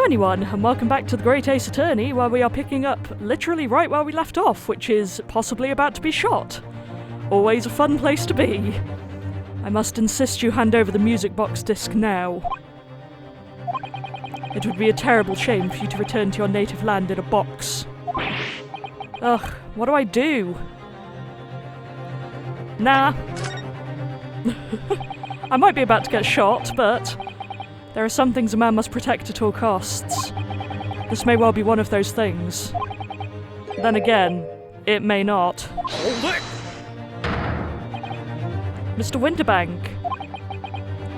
anyone, and welcome back to the Great Ace Attorney, where we are picking up literally right where we left off, which is possibly about to be shot. Always a fun place to be. I must insist you hand over the music box disc now. It would be a terrible shame for you to return to your native land in a box. Ugh, what do I do? Nah. I might be about to get shot, but there are some things a man must protect at all costs. This may well be one of those things. Then again, it may not. Hold it! Mr. Winterbank.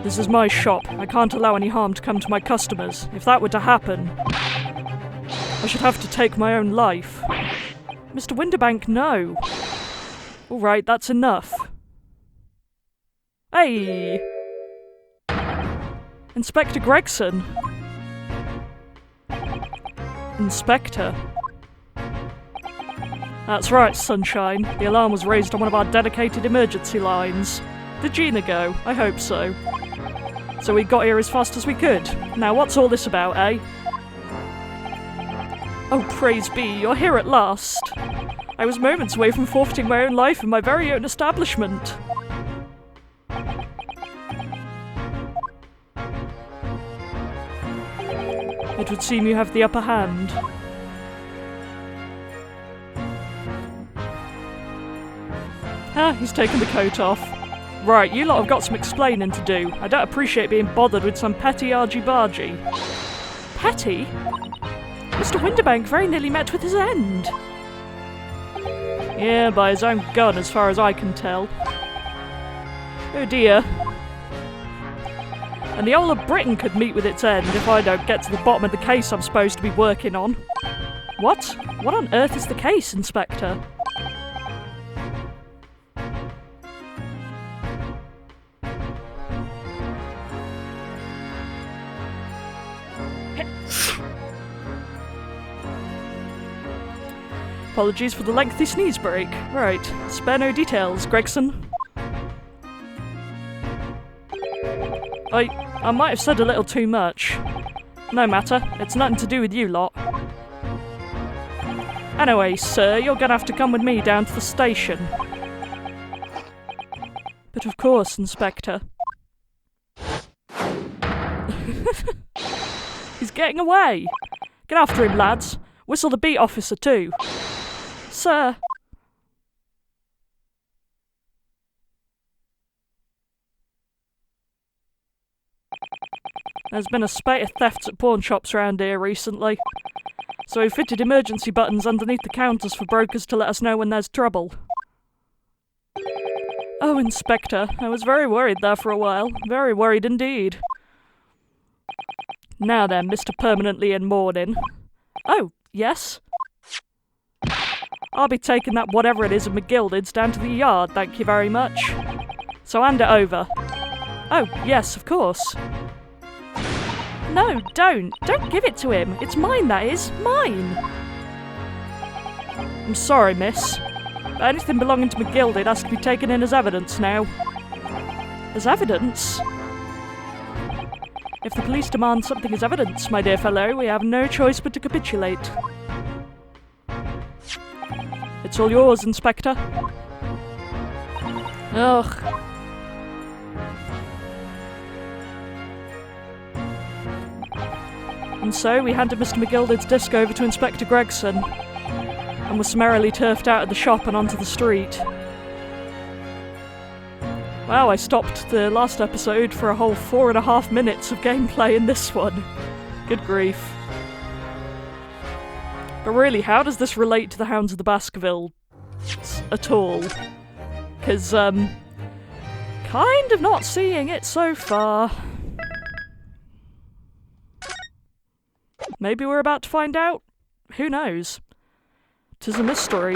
This is my shop. I can't allow any harm to come to my customers. If that were to happen, I should have to take my own life. Mr. Winterbank, no. Alright, that's enough. Hey! Inspector Gregson. Inspector. That's right, Sunshine. The alarm was raised on one of our dedicated emergency lines. Did Gina go? I hope so. So we got here as fast as we could. Now what's all this about, eh? Oh, praise be, you're here at last. I was moments away from forfeiting my own life in my very own establishment. It would seem you have the upper hand. Ah, he's taken the coat off. Right, you lot have got some explaining to do. I don't appreciate being bothered with some petty argy-bargy. Petty? Mr. Winterbank very nearly met with his end. Yeah, by his own gun, as far as I can tell. Oh dear. And the whole of Britain could meet with its end if I don't get to the bottom of the case I'm supposed to be working on. What? What on earth is the case, Inspector? Apologies for the lengthy sneeze break. Right, spare no details, Gregson. I might have said a little too much. No matter, it's nothing to do with you lot. Anyway, sir, you're gonna have to come with me down to the station. But of course, Inspector. He's getting away! Get after him, lads. Whistle the beat officer too. Sir. There's been a spate of thefts at pawn shops around here recently, so we fitted emergency buttons underneath the counters for brokers to let us know when there's trouble. Oh, Inspector, I was very worried there for a while. Very worried indeed. Now then, Mr. Permanently in Mourning. Oh, yes? I'll be taking that whatever it is of McGilded's down to the yard, thank you very much. So hand it over. Oh, yes, of course. No, don't. Don't give it to him. It's mine, that is. Mine. I'm sorry, miss. But anything belonging to McGilded has to be taken in as evidence now. As evidence? If the police demand something as evidence, my dear fellow, we have no choice but to capitulate. It's all yours, Inspector. Ugh. And so we handed Mr. McGilded's disc over to Inspector Gregson, and were summarily turfed out of the shop and onto the street. Wow, I stopped the last episode for a whole 4.5 minutes of gameplay in this one. Good grief. But really, how does this relate to the Hounds of the Baskerville at all? Because, kind of not seeing it so far. Maybe we're about to find out? Who knows? 'Tis a mystery.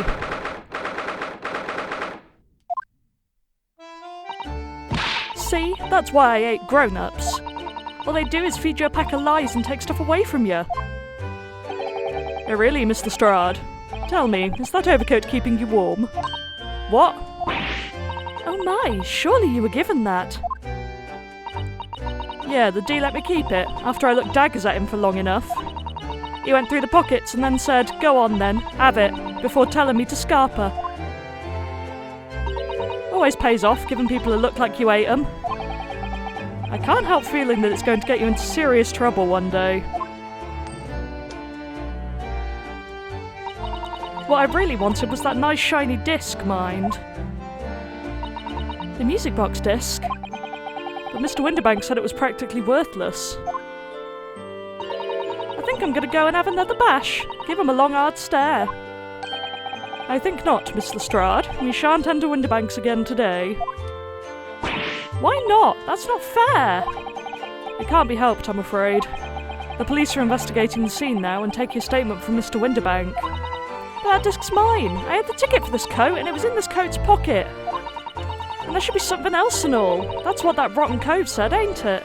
See? That's why I hate grown-ups. All they do is feed you a pack of lies and take stuff away from you. Oh really, Mr. Strad? Tell me, is that overcoat keeping you warm? What? Oh my, surely you were given that. Yeah, the D let me keep it, after I looked daggers at him for long enough. He went through the pockets and then said, "Go on then, have it," before telling me to scarper. Always pays off, giving people a look like you ate them. I can't help feeling that it's going to get you into serious trouble one day. What I really wanted was that nice shiny disc, mind. The music box disc. But Mr. Winterbank said it was practically worthless. I think I'm going to go and have another bash. Give him a long hard stare. I think not, Miss Lestrade. We shan't enter Winterbanks again today. Why not? That's not fair. It can't be helped, I'm afraid. The police are investigating the scene now and take your statement from Mr. Winterbank. But that disc's mine. I had the ticket for this coat and it was in this coat's pocket. And there should be something else and all. That's what that rotten cove said, ain't it?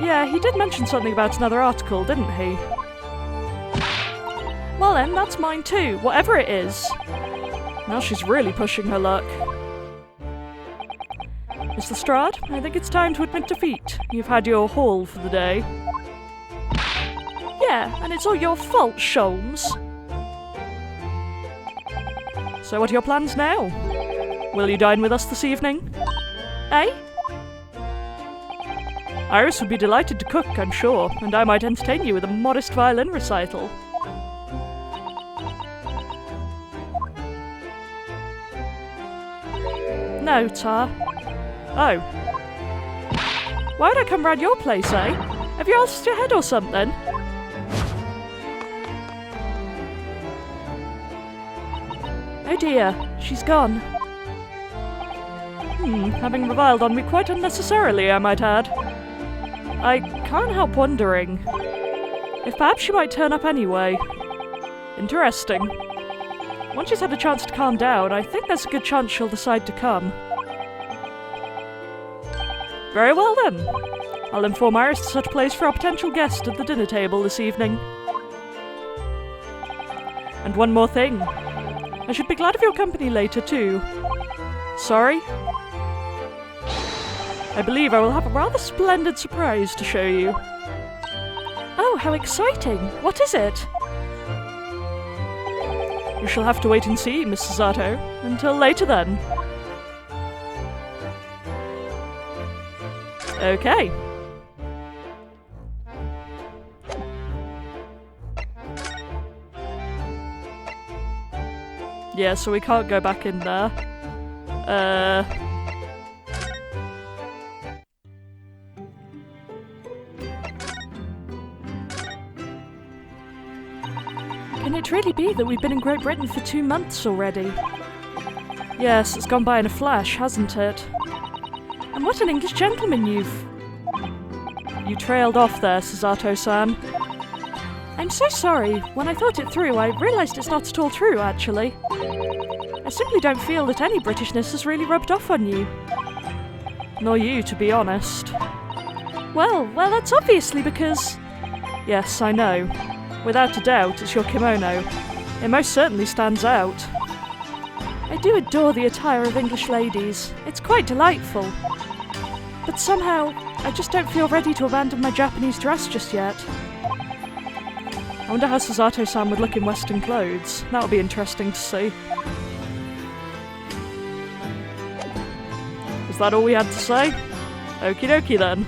Yeah, he did mention something about another article, didn't he? Well then, that's mine too, whatever it is. Now she's really pushing her luck. Miss Lestrade, I think it's time to admit defeat. You've had your haul for the day. Yeah, and it's all your fault, Sholmes. So what are your plans now? Will you dine with us this evening? Eh? Iris would be delighted to cook, I'm sure, and I might entertain you with a modest violin recital. No, Tar. Oh. Why would I come round your place, eh? Have you lost your head or something? Oh dear, she's gone. Having reviled on me quite unnecessarily, I might add. I can't help wondering if perhaps she might turn up anyway. Interesting. Once she's had a chance to calm down, I think there's a good chance she'll decide to come. Very well then. I'll inform Iris to set a place for our potential guest at the dinner table this evening. And one more thing. I should be glad of your company later too. Sorry? I believe I will have a rather splendid surprise to show you. Oh, how exciting! What is it? You shall have to wait and see, Mrs. Zato. Until later then. Okay. Yeah, so we can't go back in there. Can it really be that we've been in Great Britain for 2 months already? Yes, it's gone by in a flash, hasn't it? And what an English gentleman You trailed off there, Susato-san. I'm so sorry. When I thought it through, I realised it's not at all true, actually. I simply don't feel that any Britishness has really rubbed off on you. Nor you, to be honest. Well, that's obviously because... Yes, I know. Without a doubt, it's your kimono. It most certainly stands out. I do adore the attire of English ladies. It's quite delightful. But somehow, I just don't feel ready to abandon my Japanese dress just yet. I wonder how Susato-san would look in Western clothes. That would be interesting to see. Is that all we had to say? Okie dokie then.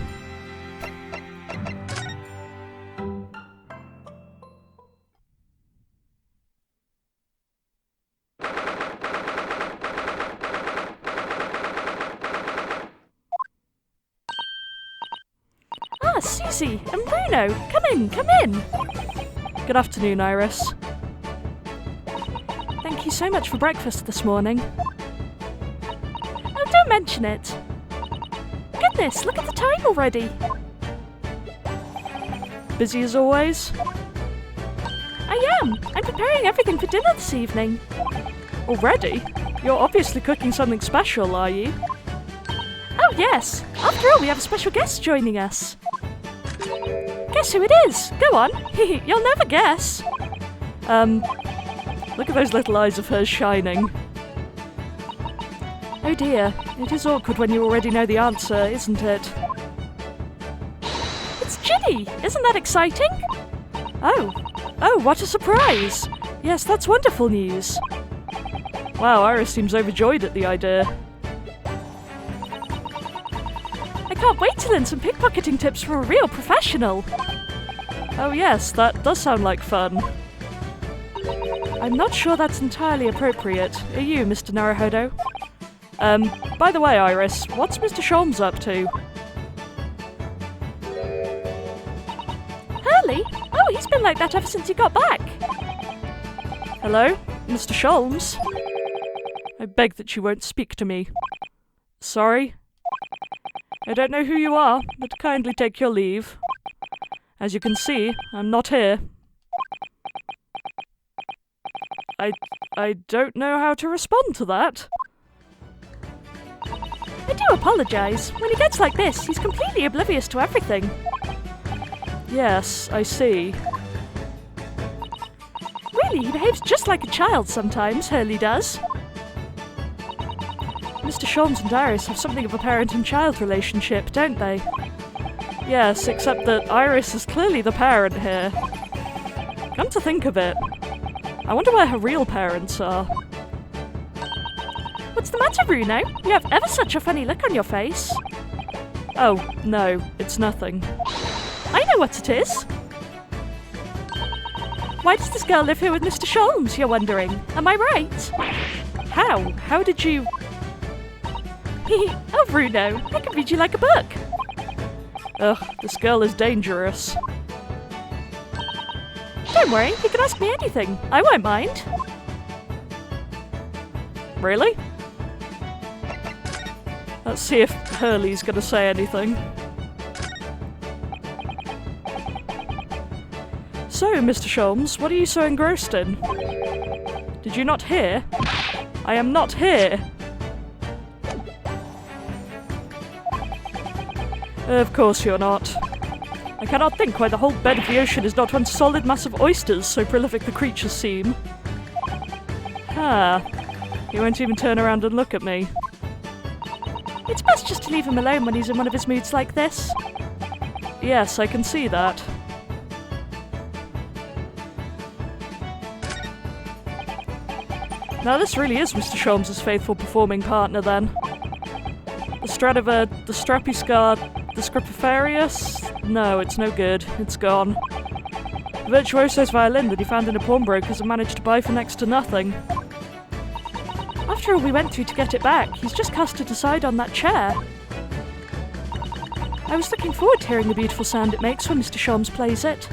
Ah, Susie and Bruno! Come in, come in! Good afternoon, Iris. Thank you so much for breakfast this morning. Oh, don't mention it. Goodness, look at the time already. Busy as always? I am. I'm preparing everything for dinner this evening. Already? You're obviously cooking something special, are you? Oh, yes. After all, we have a special guest joining us. Guess who it is? Go on. You'll never guess. Look at those little eyes of hers shining. Oh dear, it is awkward when you already know the answer, isn't it? it's Ginny! Isn't that exciting? Oh, what a surprise! Yes, that's wonderful news. Wow, Iris seems overjoyed at the idea. I can't wait to learn some pickpocketing tips from a real professional. Oh yes, that does sound like fun. I'm not sure that's entirely appropriate. Are you, Mr. Naruhodo? By the way, Iris, what's Mr. Sholmes up to? Hurley? Oh, he's been like that ever since he got back. Hello, Mr. Sholmes? I beg that you won't speak to me. Sorry? I don't know who you are, but kindly take your leave. As you can see, I'm not here. I don't know how to respond to that. I do apologise. When he gets like this, he's completely oblivious to everything. Yes, I see. Really, he behaves just like a child sometimes, Hurley does. Mr. Sholmes and Iris have something of a parent and child relationship, don't they? Yes, except that Iris is clearly the parent here. Come to think of it, I wonder where her real parents are. What's the matter, Bruno? You have ever such a funny look on your face. Oh, no, it's nothing. I know what it is. Why does this girl live here with Mr. Sholmes, you're wondering? Am I right? How? How did you... Oh, Bruno, I can read you like a book. Ugh, this girl is dangerous. Don't worry, you can ask me anything. I won't mind. Really? Let's see if Hurley's gonna say anything. So, Mr. Sholmes, what are you so engrossed in? Did you not hear? I am not here! Of course you're not. I cannot think why the whole bed of the ocean is not one solid mass of oysters, so prolific the creatures seem. He won't even turn around and look at me. It's best just to leave him alone when he's in one of his moods like this. Yes, I can see that. Now this really is Mr. Sholmes' faithful performing partner then. The Stradiva, the Strapiscar, the Scripifarius? No, it's no good. It's gone. The virtuoso's violin that he found in a pawnbroker's and managed to buy for next to nothing. After all we went through to get it back, he's just cast it aside on that chair. I was looking forward to hearing the beautiful sound it makes when Mr. Sholmes plays it.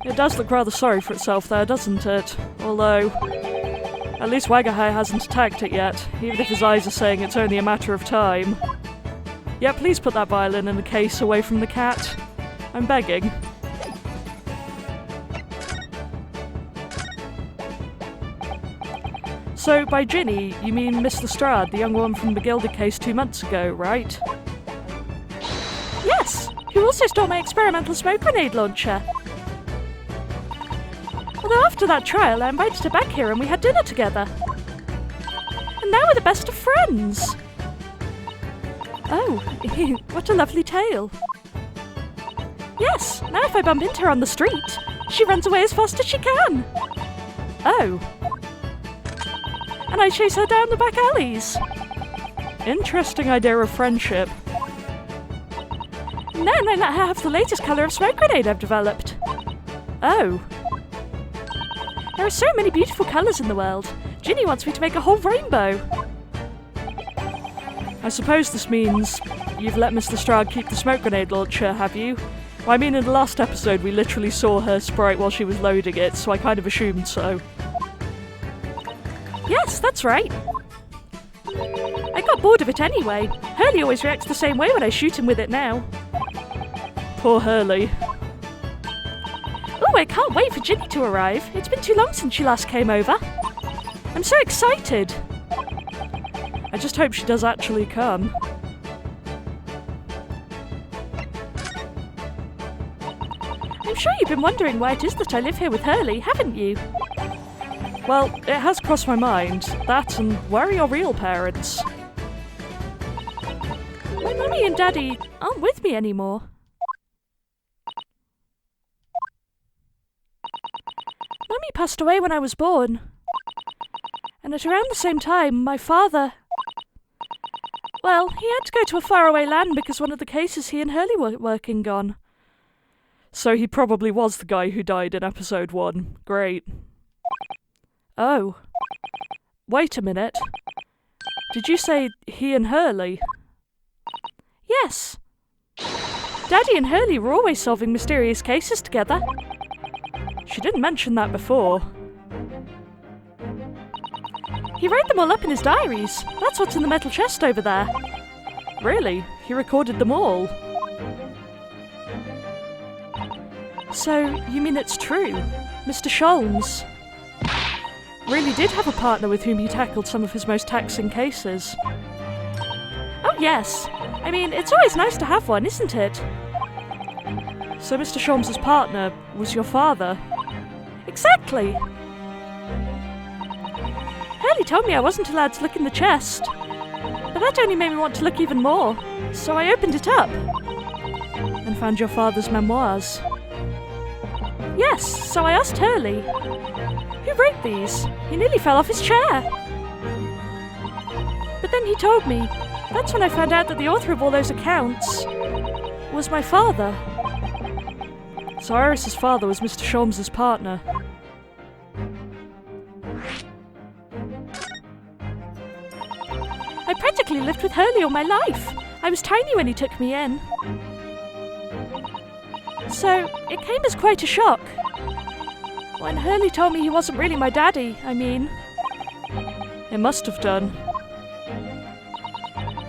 It does look rather sorry for itself there, doesn't it? Although... at least Wagahai hasn't attacked it yet, even if his eyes are saying it's only a matter of time. Yeah, please put that violin in the case away from the cat. I'm begging. So, by Ginny, you mean Miss Lestrade, the young woman from the Gilded case 2 months ago, right? Yes! Who also stole my experimental smoke grenade launcher. Although after that trial, I invited her back here and we had dinner together. And now we're the best of friends! Oh, what a lovely tale. Yes, now if I bump into her on the street, she runs away as fast as she can. Oh. And I chase her down the back alleys. Interesting idea of friendship. And then I let her have the latest colour of smoke grenade I've developed. Oh. There are so many beautiful colours in the world. Ginny wants me to make a whole rainbow. I suppose this means you've let Miss Lestrade keep the smoke grenade launcher, have you? Well, I mean, in the last episode we literally saw her sprite while she was loading it, so I kind of assumed so. Yes, that's right. I got bored of it anyway. Hurley always reacts the same way when I shoot him with it now. Poor Hurley. Oh, I can't wait for Ginny to arrive. It's been too long since she last came over. I'm so excited. I just hope she does actually come. I'm sure you've been wondering why it is that I live here with Hurley, haven't you? Well, it has crossed my mind. That and where are your real parents? My mummy and daddy aren't with me anymore. Mummy passed away when I was born. And at around the same time, my father... Well, he had to go to a faraway land because one of the cases he and Hurley were working on. So he probably was the guy who died in episode 1. Great. Oh. Wait a minute. Did you say he and Hurley? Yes. Daddy and Hurley were always solving mysterious cases together. She didn't mention that before. He wrote them all up in his diaries. That's what's in the metal chest over there. Really? He recorded them all? So, you mean it's true? Mr. Sholmes really did have a partner with whom he tackled some of his most taxing cases. Oh yes. I mean, it's always nice to have one, isn't it? So Mr. Sholmes' partner was your father? Exactly. Hurley told me I wasn't allowed to look in the chest, but that only made me want to look even more, so I opened it up. And found your father's memoirs? Yes, so I asked Hurley. Who wrote these? He nearly fell off his chair. But then he told me. That's when I found out that the author of all those accounts was my father. So Iris's father was Mr. Sholmes' partner. I practically lived with Hurley all my life. I was tiny when he took me in. So, it came as quite a shock. When Hurley told me he wasn't really my daddy, I mean. It must have done.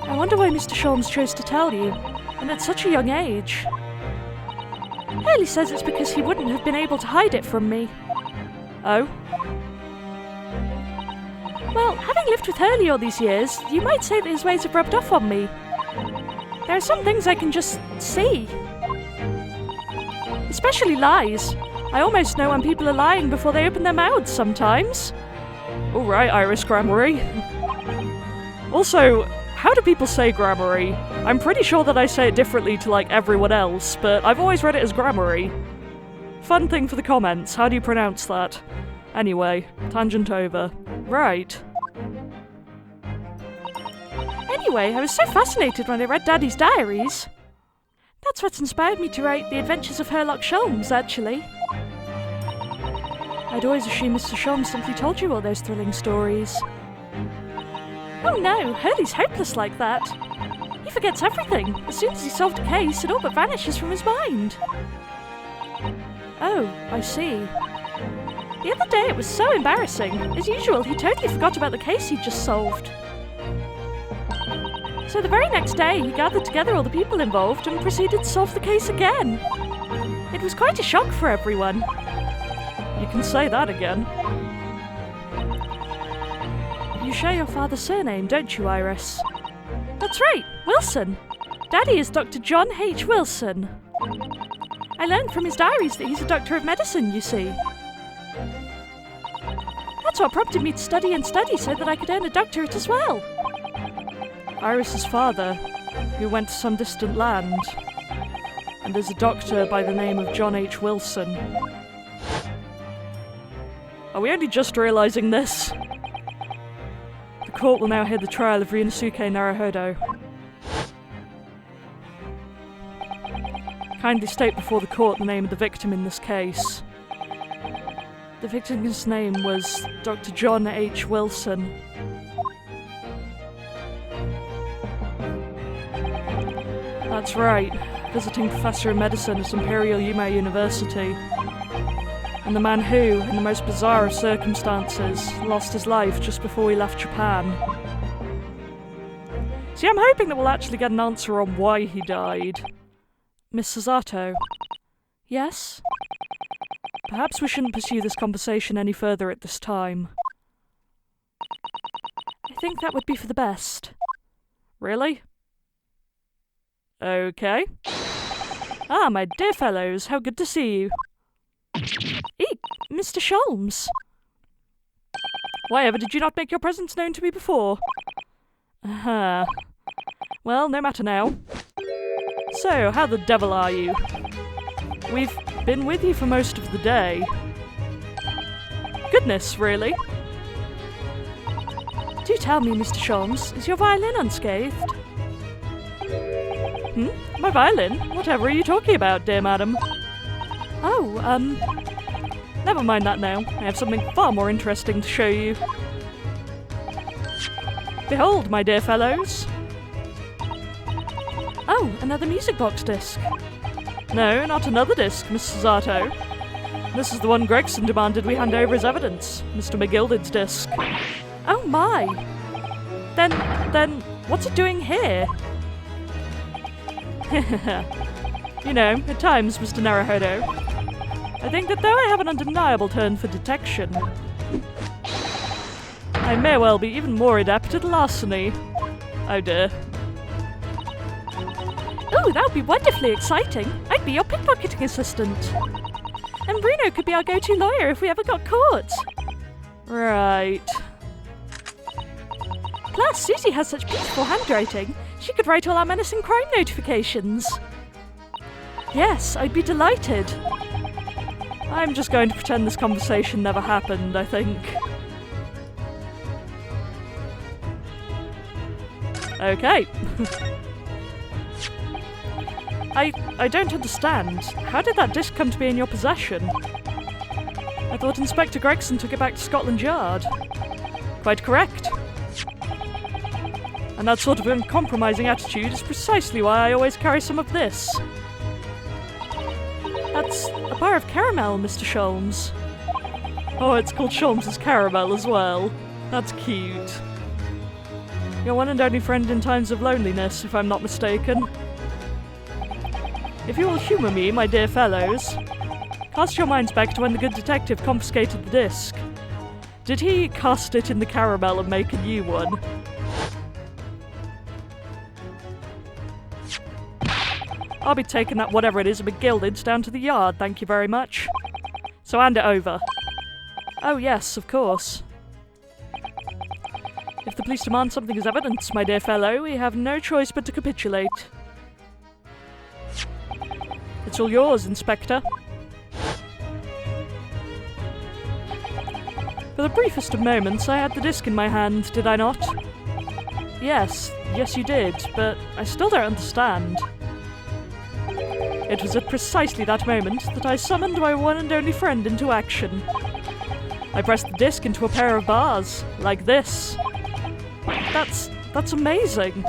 I wonder why Mr. Sholmes chose to tell you, and at such a young age. Hurley says it's because he wouldn't have been able to hide it from me. Oh? Well, having lived with Hurley all these years, you might say that his ways have rubbed off on me. There are some things I can just see. Especially lies. I almost know when people are lying before they open their mouths sometimes. Alright, Iris Grammary. Also, how do people say grammary? I'm pretty sure that I say it differently to like everyone else, but I've always read it as grammary. Fun thing for the comments, how do you pronounce that? Anyway, tangent over. Right. Anyway, I was so fascinated when I read Daddy's diaries. That's what's inspired me to write The Adventures of Herlock Sholmes, actually. I'd always assumed Mr. Sholmes simply told you all those thrilling stories. Oh no, Hurley's hopeless like that. He forgets everything. As soon as he's solved a case, it all but vanishes from his mind. Oh, I see. The other day it was so embarrassing. As usual, he totally forgot about the case he'd just solved. So the very next day, he gathered together all the people involved and proceeded to solve the case again. It was quite a shock for everyone. You can say that again. You share your father's surname, don't you, Iris? That's right, Wilson. Daddy is Dr. John H. Wilson. I learned from his diaries that he's a doctor of medicine, you see. That's what prompted me to study and study so that I could earn a doctorate as well. Iris's father, who went to some distant land, and is a doctor by the name of John H. Wilson. Are we only just realising this? The court will now hear the trial of Ryunosuke Naruhodo. Kindly state before the court the name of the victim in this case. The victim's name was Dr. John H. Wilson. That's right, visiting professor of medicine at Imperial Yuma University. And the man who, in the most bizarre of circumstances, lost his life just before he left Japan. See, I'm hoping that we'll actually get an answer on why he died. Miss Sasato? Yes? Perhaps we shouldn't pursue this conversation any further at this time. I think that would be for the best. Really? Okay. Ah, my dear fellows, how good to see you. Eek, Mr. Sholmes. Why ever did you not make your presence known to me before? Aha. Well, no matter now. So, how the devil are you? We've been with you for most of the day. goodness, really. Do tell me, Mr. Sholmes, is your violin unscathed? My violin? Whatever are you talking about, dear madam? Oh, Never mind that now. I have something far more interesting to show you. Behold, my dear fellows. Oh, another music box disc. No, not another disc, Mrs. Zato. This is the one Gregson demanded we hand over as evidence, Mr. McGilded's disc. Oh my! Then, what's it doing here? You know, at times, Mr. Naruhodo, I think that though I have an undeniable turn for detection, I may well be even more adept at larceny. Oh dear. Oh, that would be wonderfully exciting. I'd be your pickpocketing assistant. And Bruno could be our go-to lawyer if we ever got caught. Right. Plus, Susie has such beautiful handwriting. She could write all our menacing crime notifications. Yes, I'd be delighted. I'm just going to pretend this conversation never happened, I think. Okay. I don't understand. How did that disc come to be in your possession? I thought Inspector Gregson took it back to Scotland Yard. Quite correct. And that sort of uncompromising attitude is precisely why I always carry some of this. That's a bar of caramel, Mr. Sholmes. Oh, it's called Sholmes' Caramel as well. That's cute. Your one and only friend in times of loneliness, if I'm not mistaken. If you will humour me, my dear fellows, cast your minds back to when the good detective confiscated the disc. Did he cast it in the caramel and make a new one? I'll be taking that whatever it is of McGilded's down to the yard, thank you very much. So hand it over. Oh yes, of course. If the police demand something as evidence, my dear fellow, we have no choice but to capitulate. It's all yours, Inspector. For the briefest of moments, I had the disc in my hand, did I not? Yes, you did, but I still don't understand. It was at precisely that moment that I summoned my one and only friend into action. I pressed the disc into a pair of bars, like this. That's amazing.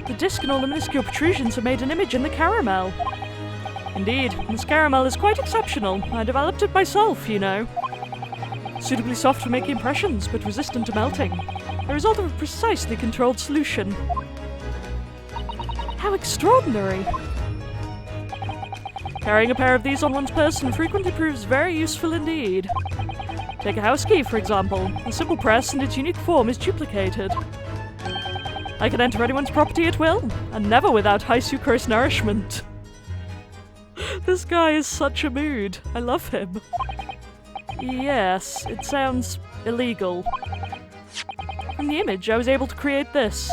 The disc and all the minuscule protrusions have made an image in the caramel. Indeed, this caramel is quite exceptional. I developed it myself, you know. Suitably soft for making impressions, but resistant to melting. The result of a precisely controlled solution. How extraordinary! Carrying a pair of these on one's person frequently proves very useful indeed. Take a house key, for example. A simple press and its unique form is duplicated. I can enter anyone's property at will, and never without high sucrose nourishment. This guy is such a mood. I love him. Yes, it sounds illegal. From the image, I was able to create this.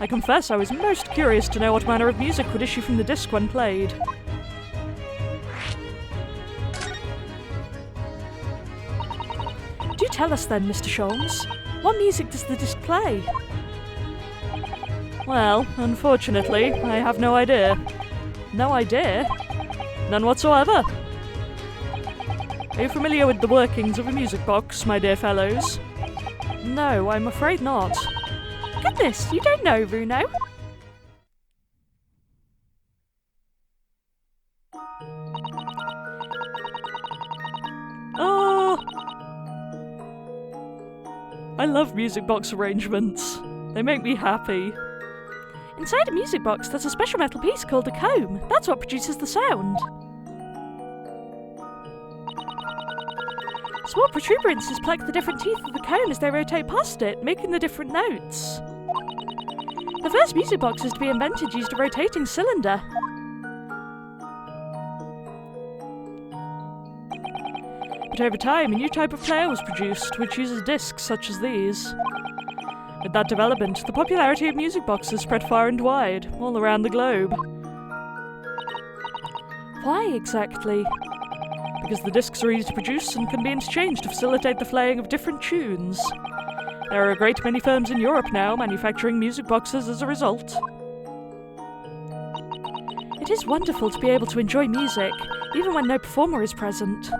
I confess I was most curious to know what manner of music would issue from the disc when played. Do tell us then, Mr. Sholmes. What music does the disc play? Well, unfortunately, I have no idea. No idea? None whatsoever. Are you familiar with the workings of a music box, my dear fellows? No, I'm afraid not. Goodness, you don't know, Bruno? Oh! I love music box arrangements. They make me happy. Inside a music box, there's a special metal piece called a comb. That's what produces the sound. Small protuberances pluck the different teeth of the comb as they rotate past it, making the different notes. The first music boxes to be invented used a rotating cylinder. But over time, a new type of player was produced, which uses discs such as these. With that development, the popularity of music boxes spread far and wide, all around the globe. Why exactly? because the discs are easy to produce and can be interchanged to facilitate the playing of different tunes. There are a great many firms in Europe now manufacturing music boxes as a result. It is wonderful to be able to enjoy music, even when no performer is present.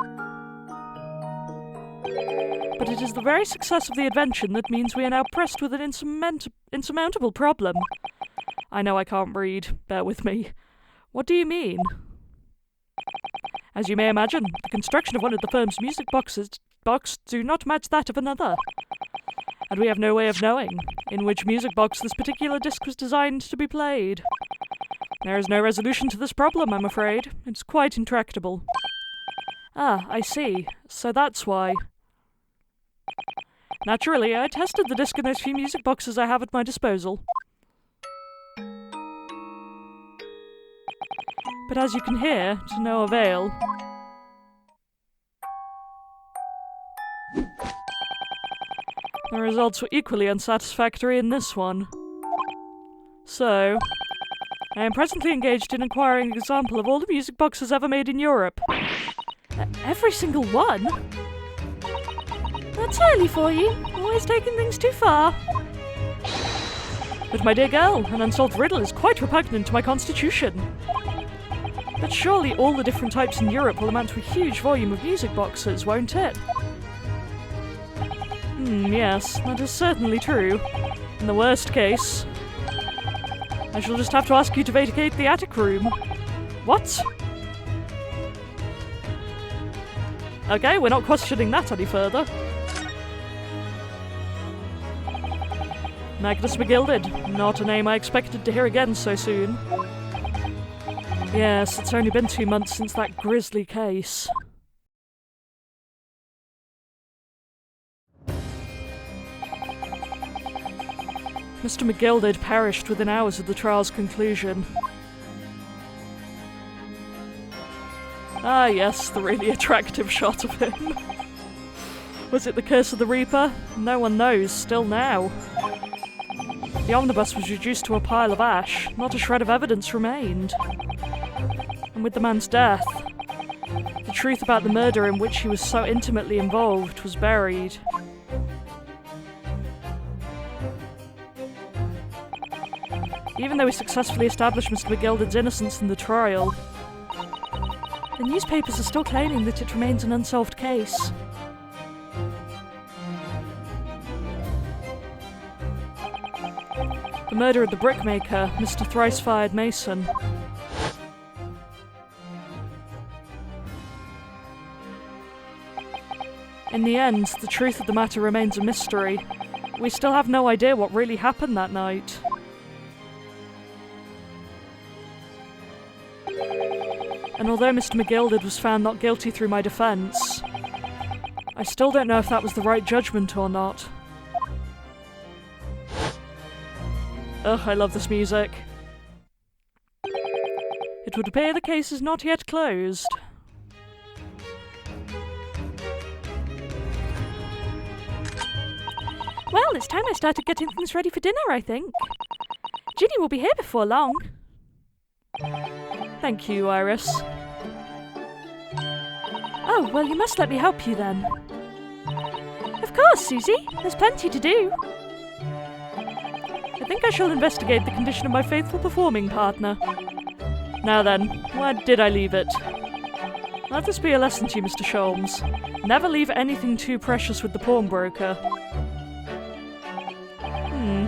But it is the very success of the invention that means we are now pressed with an insurmountable problem. I know I can't read, bear with me. What do you mean? As you may imagine, the construction of one of the firm's music boxes do not match that of another. And we have no way of knowing in which music box this particular disc was designed to be played. There is no resolution to this problem, I'm afraid. It's quite intractable. Ah, I see. So that's why. Naturally, I tested the disc in those few music boxes I have at my disposal. But as you can hear, to no avail. The results were equally unsatisfactory in this one. So, I am presently engaged in acquiring an example of all the music boxes ever made in Europe. Every single one? That's early for you. Always taking things too far. But my dear girl, an unsolved riddle is quite repugnant to my constitution. But surely all the different types in Europe will amount to a huge volume of music boxes, won't it? Yes, that is certainly true. In the worst case, I shall just have to ask you to vacate the attic room. What? Okay, we're not questioning that any further. Magnus McGilded, not a name I expected to hear again so soon. Yes, it's only been 2 months since that grisly case. Mr. McGilded perished within hours of the trial's conclusion. Ah yes, the really attractive shot of him. Was it the curse of the Reaper? No one knows, still now. The omnibus was reduced to a pile of ash, not a shred of evidence remained. And with the man's death, the truth about the murder in which he was so intimately involved was buried. Even though we successfully established Mr. McGilded's innocence in the trial, the newspapers are still claiming that it remains an unsolved case. The murder of the brickmaker, Mr. Thrice-Fired Mason. In the end, the truth of the matter remains a mystery. We still have no idea what really happened that night. And although Mr. McGilded was found not guilty through my defence, I still don't know if that was the right judgment or not. Ugh, I love this music. It would appear the case is not yet closed. Well, it's time I started getting things ready for dinner, I think. Ginny will be here before long. Thank you, Iris. Oh, well, you must let me help you then. Of course, Susie. There's plenty to do. I think I shall investigate the condition of my faithful performing partner. Now then, where did I leave it? Let this be a lesson to you, Mr. Sholmes. Never leave anything too precious with the pawnbroker.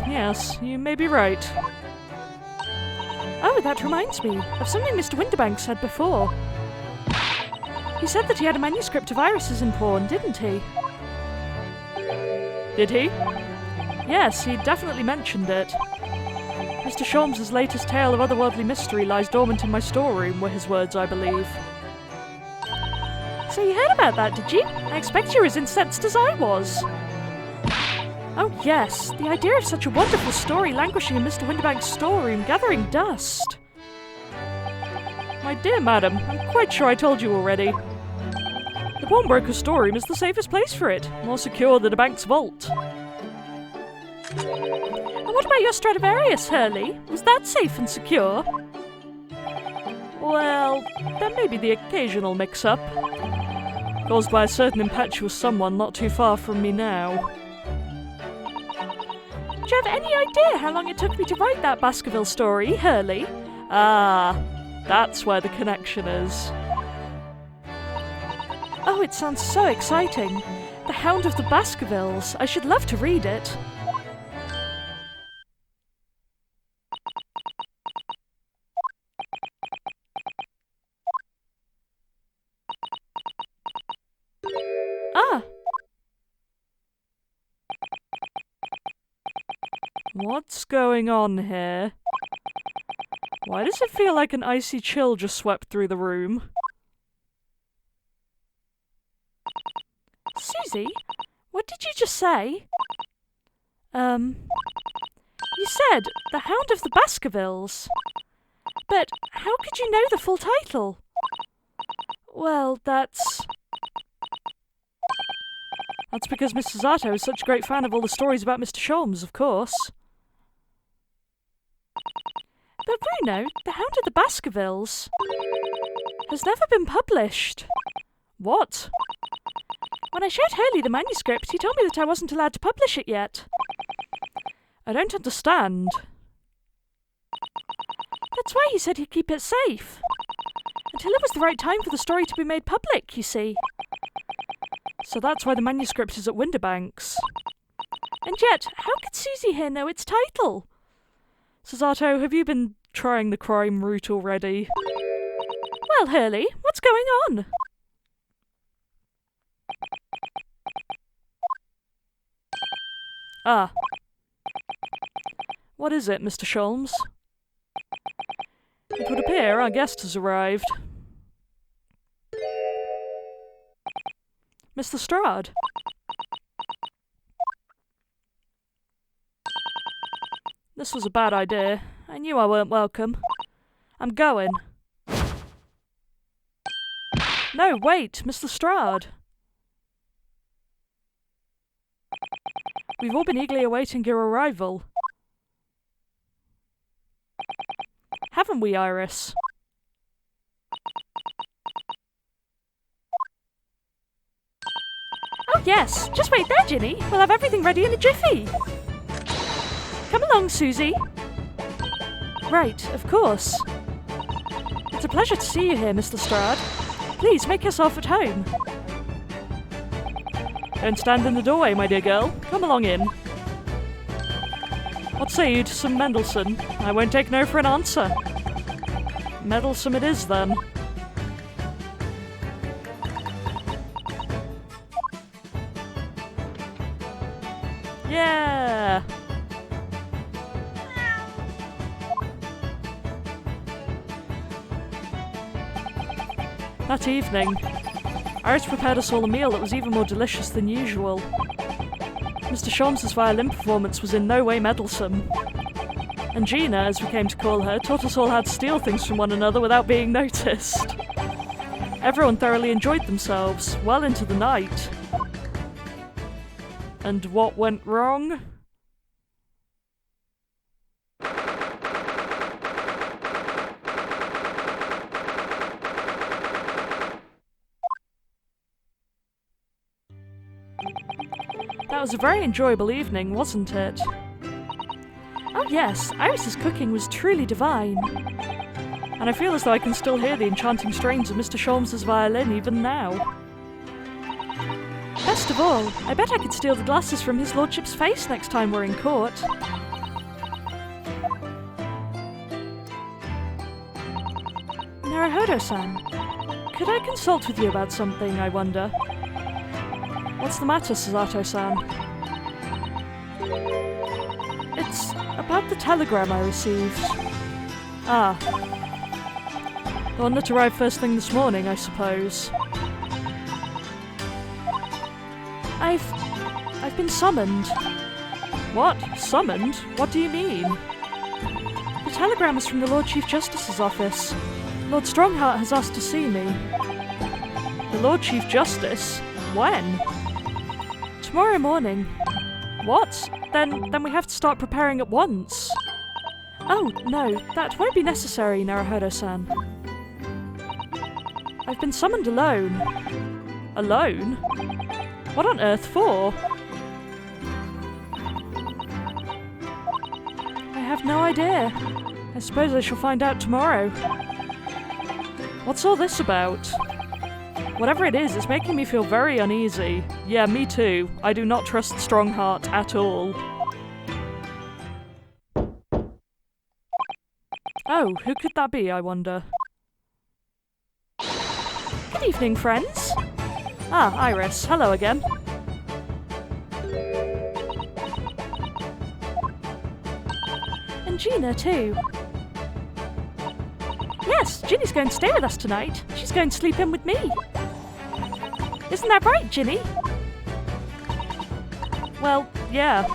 Yes, you may be right. Oh, that reminds me of something Mr. Winterbank said before. He said that he had a manuscript of Iris's in pawn, didn't he? Did he? Yes, he definitely mentioned it. Mr. Sholmes' latest tale of otherworldly mystery lies dormant in my storeroom, were his words, I believe. So you heard about that, did you? I expect you were as incensed as I was. Oh yes, the idea of such a wonderful story languishing in Mr. Winterbank's storeroom, gathering dust. My dear madam, I'm quite sure I told you already. The pawnbroker's storeroom is the safest place for it, more secure than a bank's vault. And what about your Stradivarius, Hurley? Was that safe and secure? Well, there may be the occasional mix-up. caused by a certain impetuous someone not too far from me now. Do you have any idea how long it took me to write that Baskerville story, Hurley? Ah, that's where the connection is. Oh, it sounds so exciting. The Hound of the Baskervilles. I should love to read it. Ah! What's going on here? Why does it feel like an icy chill just swept through the room? Susie, what did you just say? You said The Hound of the Baskervilles. But how could you know the full title? Well, that's because Mr. Zato is such a great fan of all the stories about Mr. Sholmes, of course. But Bruno, The Hound of the Baskervilles has never been published. What? When I showed Hurley the manuscript, he told me that I wasn't allowed to publish it yet. I don't understand. That's why he said he'd keep it safe. Until it was the right time for the story to be made public, you see. So that's why the manuscript is at Winterbanks. And yet, how could Susie here know its title? Zato, have you been trying the crime route already? Well, Hurley, what's going on? Ah. What is it, Mr. Sholmes? It would appear our guest has arrived. Mr. Strad. This was a bad idea. I knew I weren't welcome. I'm going. No, wait, Mr. Strad. We've all been eagerly awaiting your arrival. Haven't we, Iris? Oh yes, just wait there, Ginny. We'll have everything ready in a jiffy. Come along, Susie. Right, of course. It's a pleasure to see you here, Mr. Strad. Please, make yourself at home. Don't stand in the doorway, my dear girl. Come along in. What say you to some Mendelssohn? I won't take no for an answer. Meddlesome it is, then. Yeah! That evening, Iris prepared us all a meal that was even more delicious than usual. Mr. Sholmes' violin performance was in no way meddlesome. And Gina, as we came to call her, taught us all how to steal things from one another without being noticed. Everyone thoroughly enjoyed themselves, well into the night. And what went wrong? That was a very enjoyable evening, wasn't it? Oh yes, Iris's cooking was truly divine. And I feel as though I can still hear the enchanting strains of Mr. Sholmes' violin even now. Best of all, I bet I could steal the glasses from his lordship's face next time we're in court. Naruhodo-san, could I consult with you about something, I wonder? What's the matter, Susato-san? It's about the telegram I received. Ah. The one that arrived first thing this morning, I suppose. I've been summoned. What? Summoned? What do you mean? The telegram is from the Lord Chief Justice's office. Lord Strongheart has asked to see me. The Lord Chief Justice? When? Tomorrow morning. What? Then we have to start preparing at once. Oh, no, that won't be necessary, Naruhodo-san. I've been summoned alone. Alone? What on earth for? I have no idea. I suppose I shall find out tomorrow. What's all this about? Whatever it is, it's making me feel very uneasy. Yeah, me too. I do not trust Strongheart at all. Oh, who could that be, I wonder? Good evening, friends. Ah, Iris. Hello again. And Gina, too. Yes, Ginny's going to stay with us tonight. She's going to sleep in with me. Isn't that right, Ginny? Well, yeah.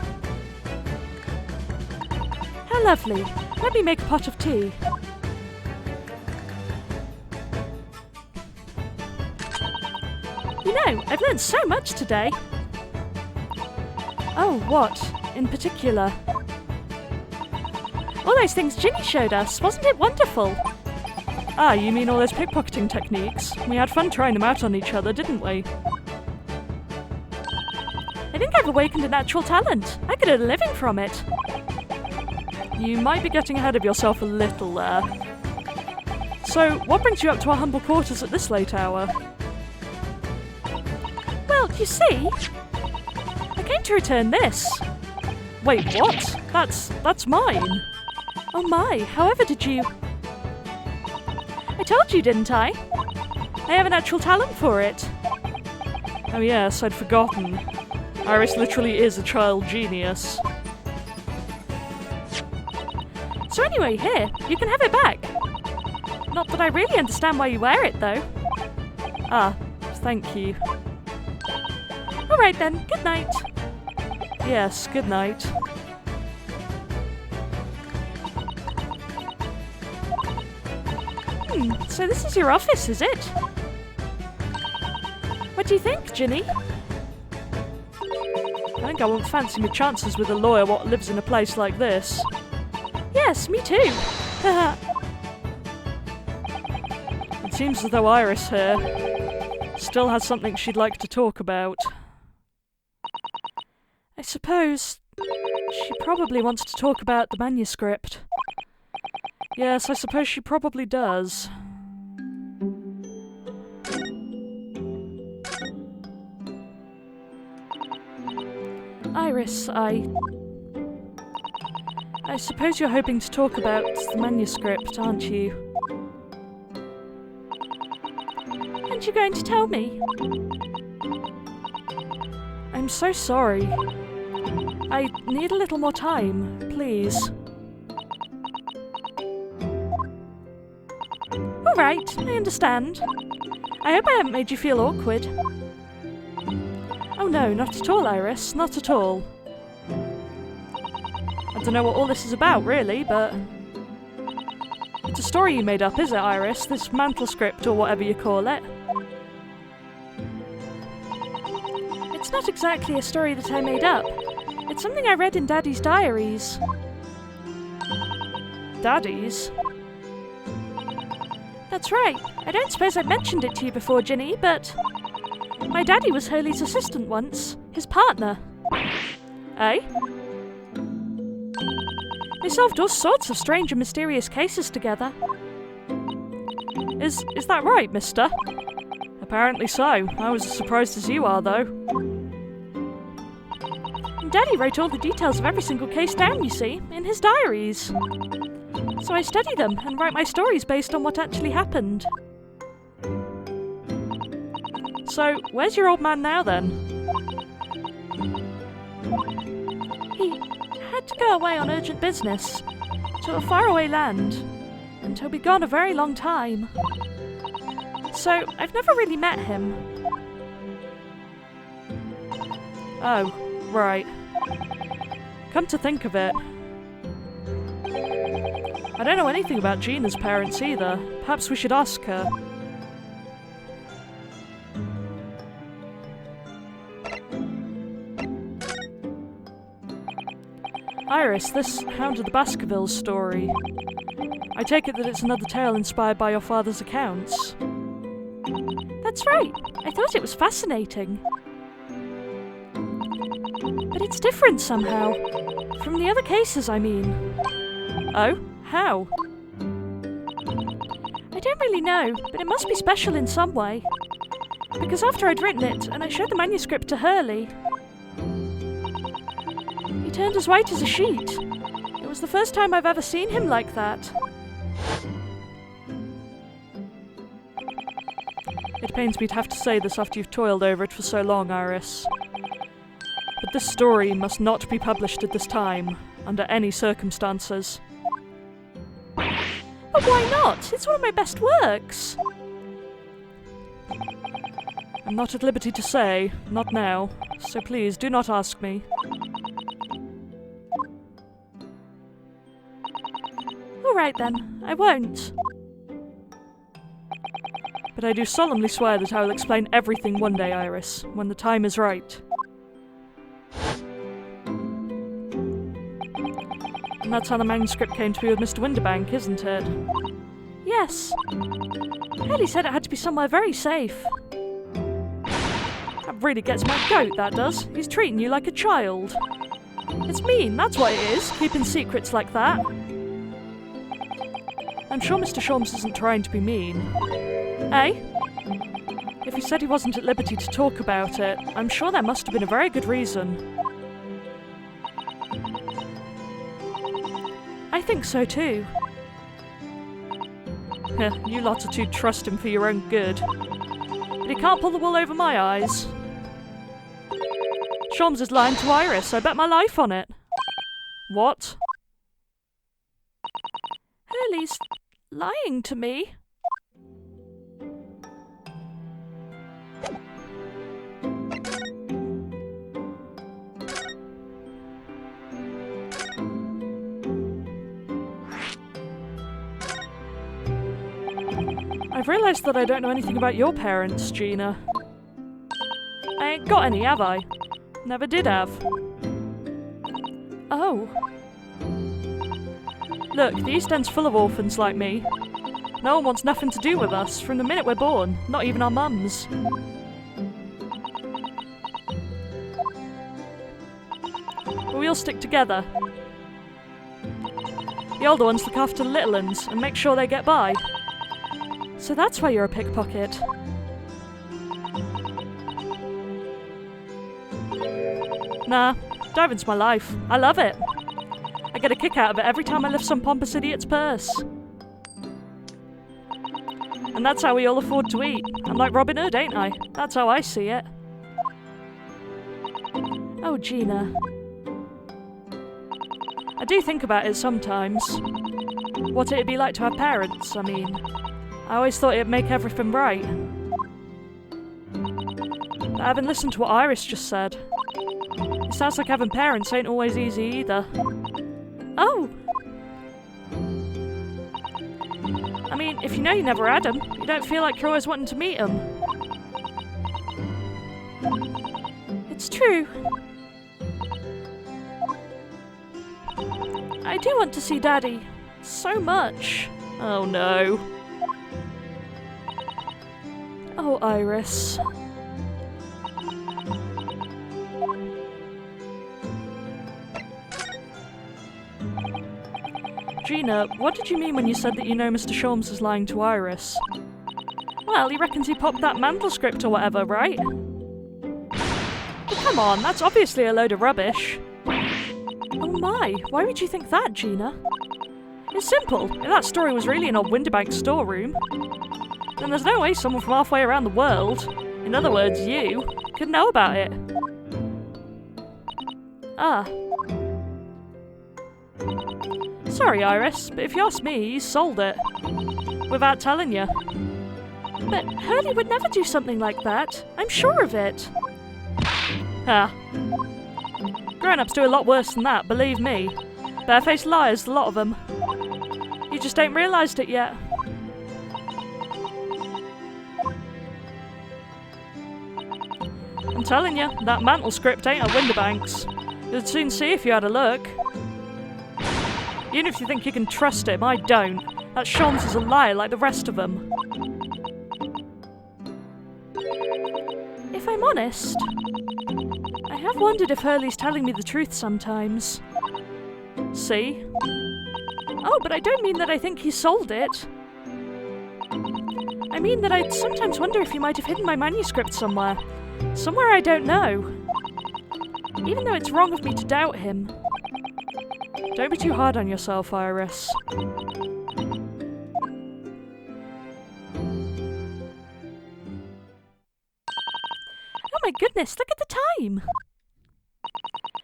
How lovely. Let me make a pot of tea. You know, I've learned so much today. Oh, what? In particular? All those things Ginny showed us. Wasn't it wonderful? Ah, you mean all those pickpocketing techniques? We had fun trying them out on each other, didn't we? I think I've awakened a natural talent. I could earn a living from it. You might be getting ahead of yourself a little there. So, what brings you up to our humble quarters at this late hour? Well, you see, I came to return this. Wait, what? That's mine. Oh my, however did you... I told you, didn't I? I have a natural talent for it. Oh yes, I'd forgotten. Iris literally is a child genius. So anyway, here, you can have it back. Not that I really understand why you wear it, though. Ah, thank you. Alright then, good night. Yes, good night. So this is your office, is it? What do you think, Ginny? I think I won't fancy my chances with a lawyer what lives in a place like this. Yes, me too. It seems as though Iris here still has something she'd like to talk about. I suppose she probably wants to talk about the manuscript. Yes, I suppose she probably does. Iris, I suppose you're hoping to talk about the manuscript, aren't you? Aren't you going to tell me? I'm so sorry. I need a little more time, please. Alright, I understand. I hope I haven't made you feel awkward. Oh no, not at all, Iris, not at all. I don't know what all this is about, really, but... It's a story you made up, is it, Iris? This manuscript, or whatever you call it. It's not exactly a story that I made up. It's something I read in Daddy's diaries. Daddy's? That's right. I don't suppose I've mentioned it to you before, Ginny, but... My daddy was Hurley's assistant once. His partner. Eh? They solved all sorts of strange and mysterious cases together. Is that right, mister? Apparently so. I was as surprised as you are, though. And Daddy wrote all the details of every single case down, you see, in his diaries. So I study them and write my stories based on what actually happened. So, where's your old man now, then? He had to go away on urgent business to a faraway land, and he'll be gone a very long time. So, I've never really met him. Oh, right. Come to think of it, I don't know anything about Gina's parents either. Perhaps we should ask her. Iris, this Hound of the Baskervilles story. I take it that it's another tale inspired by your father's accounts. That's right. I thought it was fascinating. But it's different somehow. From the other cases, I mean. Oh? How? I don't really know, but it must be special in some way. Because after I'd written it, and I showed the manuscript to Hurley, he turned as white as a sheet. It was the first time I've ever seen him like that. It pains me to have to say this after you've toiled over it for so long, Iris. But this story must not be published at this time, under any circumstances. But why not? It's one of my best works. I'm not at liberty to say, not now, so please do not ask me. All right then, I won't. But I do solemnly swear that I will explain everything one day, Iris, when the time is right. And that's how the manuscript came to be with Mr. Winterbank, isn't it? Yes. Hurley said it had to be somewhere very safe. That really gets my goat, that does. He's treating you like a child. It's mean, that's what it is, keeping secrets like that. I'm sure Mr. Sholmes isn't trying to be mean. Eh? If he said he wasn't at liberty to talk about it, I'm sure there must have been a very good reason. I think so too. You lot are too trusting for your own good. But he can't pull the wool over my eyes. Sholmes is lying to Iris, I bet my life on it. What? Hurley's lying to me. I've realised that I don't know anything about your parents, Gina. I ain't got any, have I? Never did have. Oh. Look, the East End's full of orphans like me. No one wants nothing to do with us from the minute we're born, not even our mums. But we all stick together. The older ones look after the little ones and make sure they get by. So that's why you're a pickpocket. Nah, diving's my life. I love it. I get a kick out of it every time I lift some pompous idiot's purse. And that's how we all afford to eat. I'm like Robin Hood, ain't I? That's how I see it. Oh, Gina. I do think about it sometimes. What it'd be like to have parents, I mean. I always thought it'd make everything right. But having listened to what Iris just said, it sounds like having parents ain't always easy either. Oh! I mean, if you know you never had them, you don't feel like you're always wanting to meet them. It's true. I do want to see Daddy. So much. Oh no. Oh, Iris. Gina, what did you mean when you said that you know Mr. Sholmes is lying to Iris? Well, he reckons he popped that manuscript or whatever, right? But come on, that's obviously a load of rubbish. Oh my, why would you think that, Gina? It's simple. If that story was really in old Winterbank's storeroom, then there's no way someone from halfway around the world, in other words, you, could know about it. Ah. Sorry, Iris, but if you ask me, he's sold it. Without telling you. But Hurley would never do something like that. I'm sure of it. Ah. Grown-ups do a lot worse than that, believe me. Barefaced liars, a lot of them. You just ain't realised it yet. I'm telling you, that mantle script ain't at Winterbank's. You'd soon see if you had a look. Even if you think you can trust him, I don't. That Sholmes is a liar like the rest of them. If I'm honest, I have wondered if Hurley's telling me the truth sometimes. See? Oh, but I don't mean that I think he sold it. I mean that I'd sometimes wonder if he might have hidden my manuscript somewhere. Somewhere I don't know. Even though it's wrong of me to doubt him. Don't be too hard on yourself, Iris. Oh my goodness, look at the time!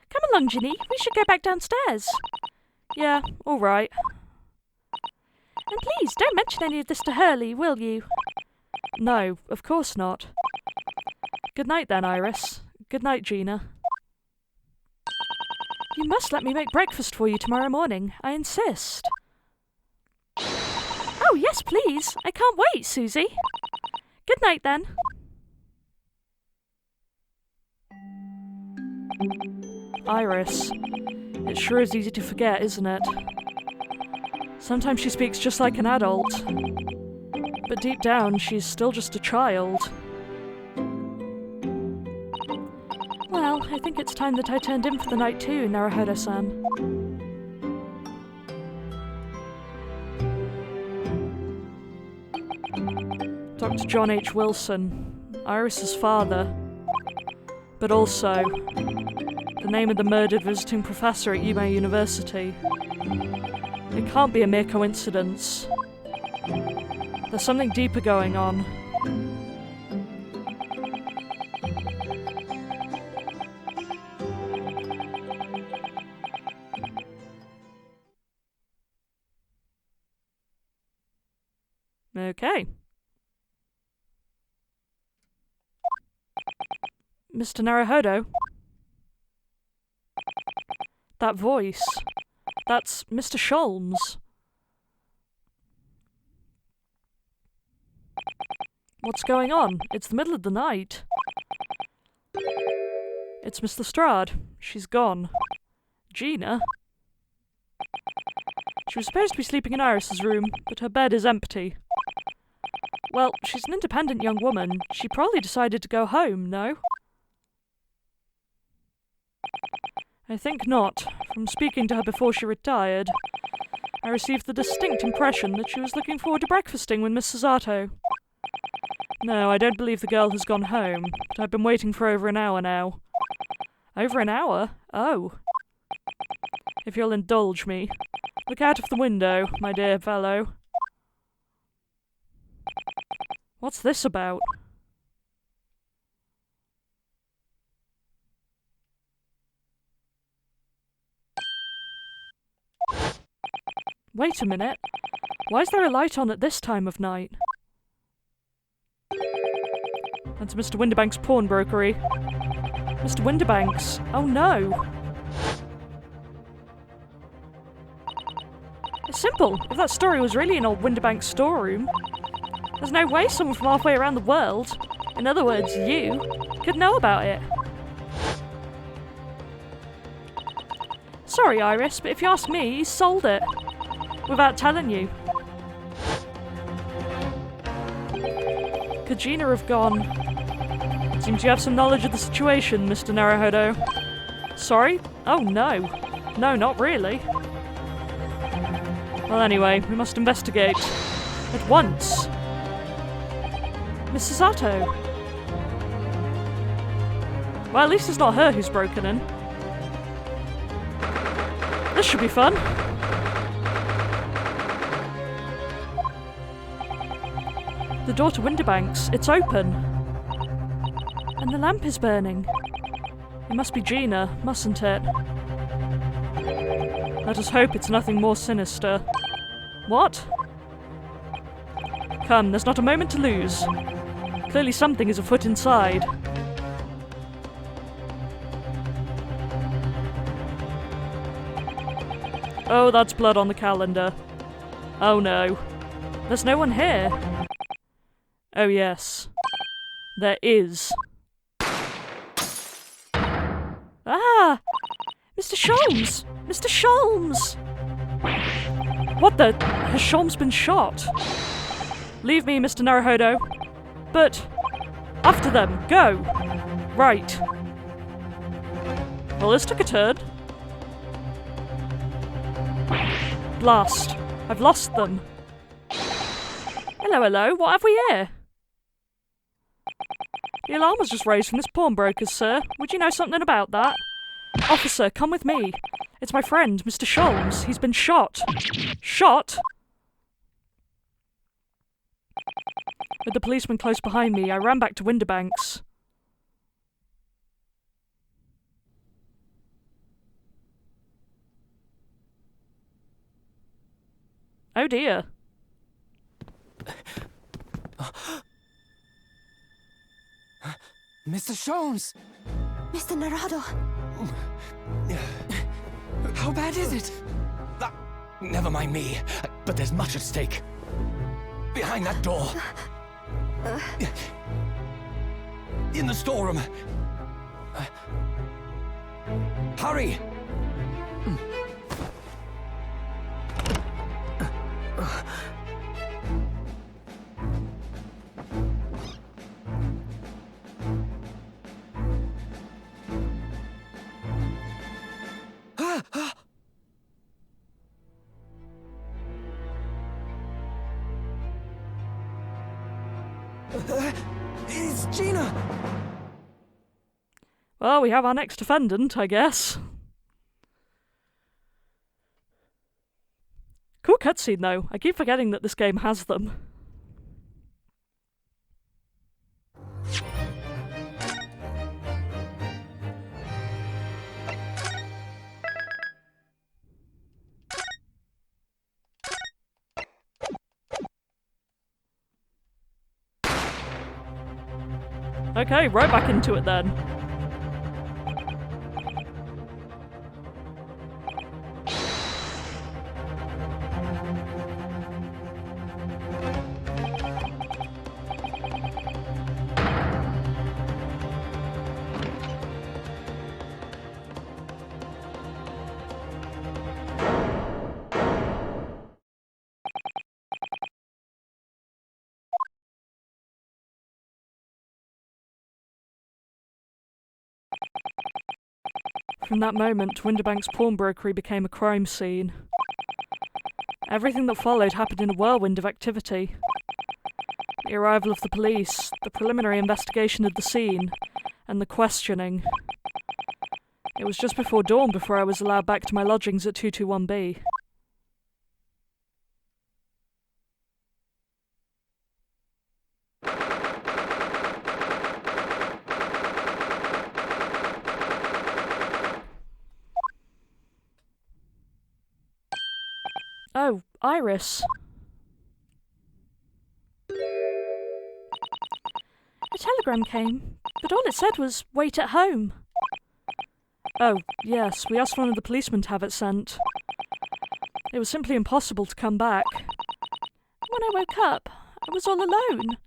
Come along, Ginny, we should go back downstairs. Yeah, alright. And please, don't mention any of this to Hurley, will you? No, of course not. Good night then, Iris. Good night, Gina. You must let me make breakfast for you tomorrow morning, I insist. Oh, yes, please. I can't wait, Susie. Good night, then. Iris. It sure is easy to forget, isn't it? Sometimes she speaks just like an adult. But deep down, she's still just a child. Well, I think it's time that I turned in for the night too, Naruhodo-san. Dr. John H. Wilson, Iris's father. But also, the name of the murdered visiting professor at Yume University. It can't be a mere coincidence. There's something deeper going on. Okay. Mr. Naruhodo? That voice. That's Mr. Sholmes. What's going on? It's the middle of the night. It's Miss Lestrade. She's gone. Gina? She was supposed to be sleeping in Iris's room, but her bed is empty. Well, she's an independent young woman. She probably decided to go home, no? I think not. From speaking to her before she retired, I received the distinct impression that she was looking forward to breakfasting with Miss Sasato. No, I don't believe the girl has gone home, but I've been waiting for over an hour now. Over an hour? Oh. If you'll indulge me, look out of the window, my dear fellow. What's this about? Wait a minute. Why is there a light on at this time of night? That's Mr. Winterbank's pawnbrokery. Mr. Winterbank's? Oh no! It's simple. If that story was really in old Winterbank's storeroom, there's no way someone from halfway around the world, in other words, you, could know about it. Sorry, Iris, but if you ask me, he sold it. Without telling you. Could Gina have gone? Seems you have some knowledge of the situation, Mr. Naruhodo. Sorry? Oh no. No, not really. Well anyway, we must investigate. At once. Miss Sasato. Well, at least it's not her who's broken in. This should be fun. The door to Winterbank's, it's open. And the lamp is burning. It must be Gina, mustn't it? Let us hope it's nothing more sinister. What? Come, there's not a moment to lose. Clearly something is afoot inside. Oh, that's blood on the calendar. Oh no. There's no one here. Oh yes. There is. Ah! Mr. Sholmes! Mr. Sholmes! What the? Has Sholmes been shot? Leave me, Mr. Naruhodo. But... After them, go! Right. Well, this took a turn. Blast. I've lost them. Hello, hello, what have we here? The alarm was just raised from this pawnbroker's, sir. Would you know something about that? Officer, come with me. It's my friend, Mr. Sholmes. He's been shot. Shot? With the policeman close behind me, I ran back to Winterbanks. Oh dear. Mr. Sholmes! Mr. Narado. How bad is it? Never mind me, but there's much at stake. Behind that door. In the storeroom. Hurry! It's Gina! Well, we have our next defendant, I guess. Cool cutscene, though. I keep forgetting that this game has them. Okay, right back into it then. From that moment, Winterbank's pawnbrokery became a crime scene. Everything that followed happened in a whirlwind of activity. The arrival of the police, the preliminary investigation of the scene, and the questioning. It was just before dawn before I was allowed back to my lodgings at 221B. Oh, Iris. A telegram came, but all it said was, "Wait at home." Oh, yes, we asked one of the policemen to have it sent. It was simply impossible to come back. When I woke up, I was all alone.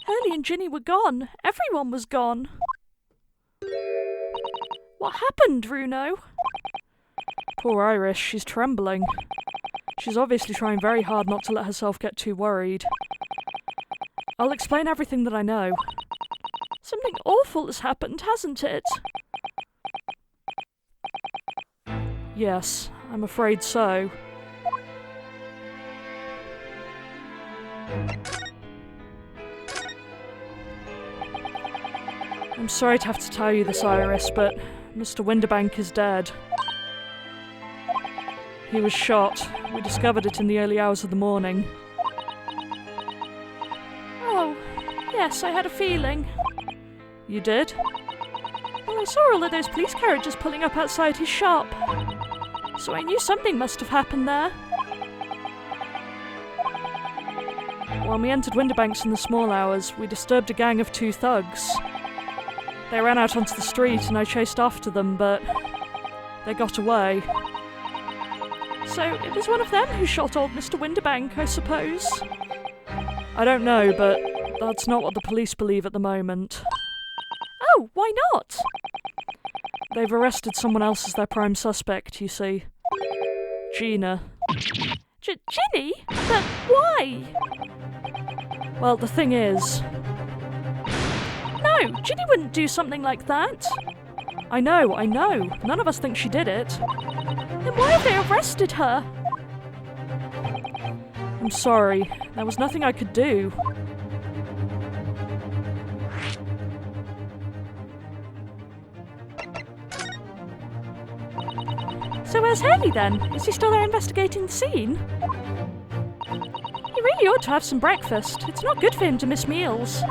Hurley and Ginny were gone. Everyone was gone. What happened, Bruno? Poor Iris, she's trembling. She's obviously trying very hard not to let herself get too worried. I'll explain everything that I know. Something awful has happened, hasn't it? Yes, I'm afraid so. I'm sorry to have to tell you this, Iris, but Mr. Winterbank is dead. He was shot. We discovered it in the early hours of the morning. Oh, yes, I had a feeling. You did? Well, I saw all of those police carriages pulling up outside his shop. So I knew something must have happened there. When we entered Winterbanks in the small hours, we disturbed a gang of 2 thugs. They ran out onto the street and I chased after them, but they got away. So it was one of them who shot old Mr. Winterbank, I suppose? I don't know, but that's not what the police believe at the moment. Oh, why not? They've arrested someone else as their prime suspect, you see. Gina. Ginny? But why? Well, the thing is... No! Ginny wouldn't do something like that. I know. None of us think she did it. Then why have they arrested her? I'm sorry. There was nothing I could do. So where's Hurley then? Is he still there investigating the scene? He really ought to have some breakfast. It's not good for him to miss meals.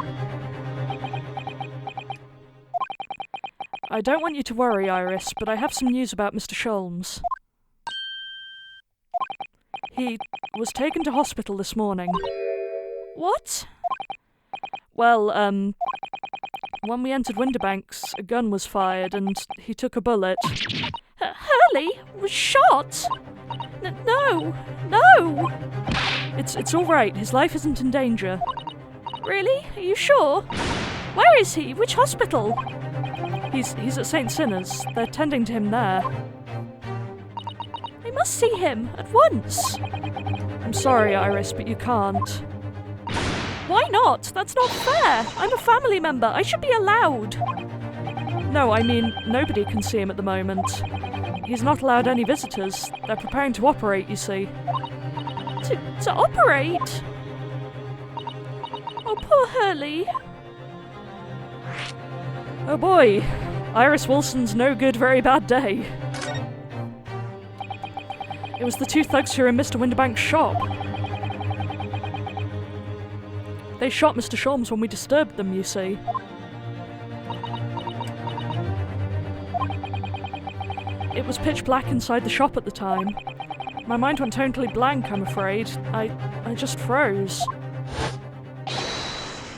I don't want you to worry, Iris, but I have some news about Mr. Sholmes. He was taken to hospital this morning. What? Well, when we entered Winterbanks, a gun was fired and he took a bullet. Hurley was shot? No. It's all right. His life isn't in danger. Really? Are you sure? Where is he? Which hospital? He's at St. Sinner's. They're tending to him there. I must see him at once. I'm sorry, Iris, but you can't. Why not? That's not fair. I'm a family member. I should be allowed. No, I mean, nobody can see him at the moment. He's not allowed any visitors. They're preparing to operate, you see. To operate? Oh, poor Hurley. Oh boy, Iris Wilson's no good, very bad day. It was the two thugs who were in Mr. Winterbank's shop. They shot Mr. Sholmes when we disturbed them, you see. It was pitch black inside the shop at the time. My mind went totally blank, I'm afraid. I just froze.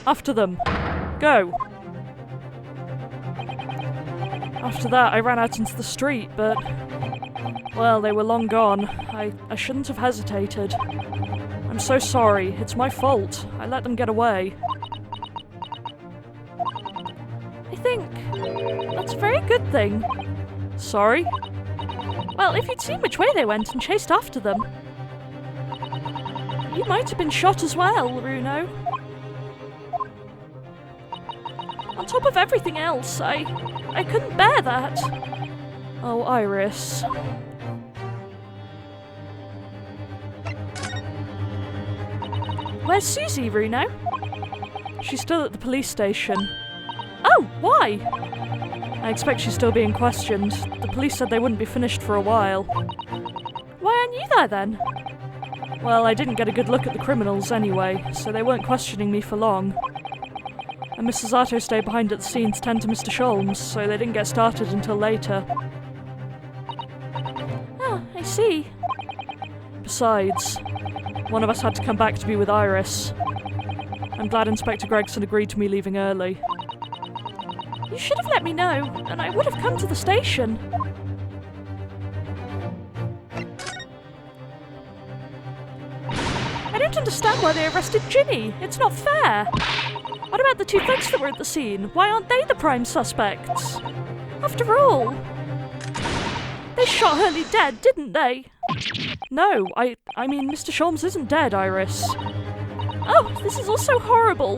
After them. Go! After that, I ran out into the street, but... well, they were long gone. I shouldn't have hesitated. I'm so sorry. It's my fault. I let them get away. I think that's a very good thing. Sorry? Well, if you'd seen which way they went and chased after them, you might have been shot as well, Runo. On top of everything else, I couldn't bear that. Oh, Iris. Where's Susie, Runo? She's still at the police station. Oh, why? I expect she's still being questioned. The police said they wouldn't be finished for a while. Why aren't you there then? Well, I didn't get a good look at the criminals anyway, so they weren't questioning me for long. And Mrs. Zato stayed behind at the scene to tend to Mr. Sholmes, so they didn't get started until later. Ah, I see. Besides, one of us had to come back to be with Iris. I'm glad Inspector Gregson agreed to me leaving early. You should have let me know, and I would have come to the station. I don't understand why they arrested Ginny. It's not fair. What about the two thugs that were at the scene? Why aren't they the prime suspects? After all, they shot Hurley dead, didn't they? No, I mean, Mr. Sholmes isn't dead, Iris. Oh, this is all so horrible.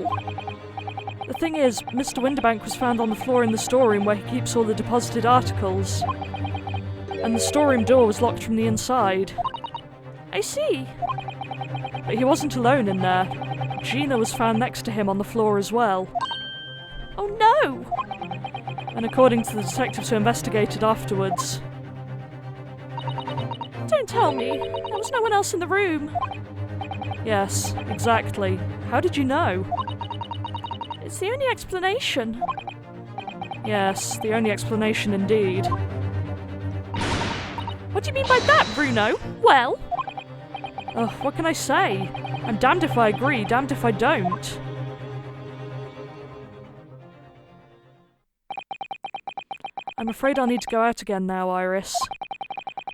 The thing is, Mr. Winterbank was found on the floor in the storeroom where he keeps all the deposited articles. And the storeroom door was locked from the inside. I see. But he wasn't alone in there. Gina was found next to him on the floor as well. Oh no! And according to the detectives who investigated afterwards... Don't tell me. There was no one else in the room. Yes, exactly. How did you know? It's the only explanation. Yes, the only explanation indeed. What do you mean by that, Bruno? Well? Ugh, what can I say? I'm damned if I agree, damned if I don't. I'm afraid I'll need to go out again now, Iris.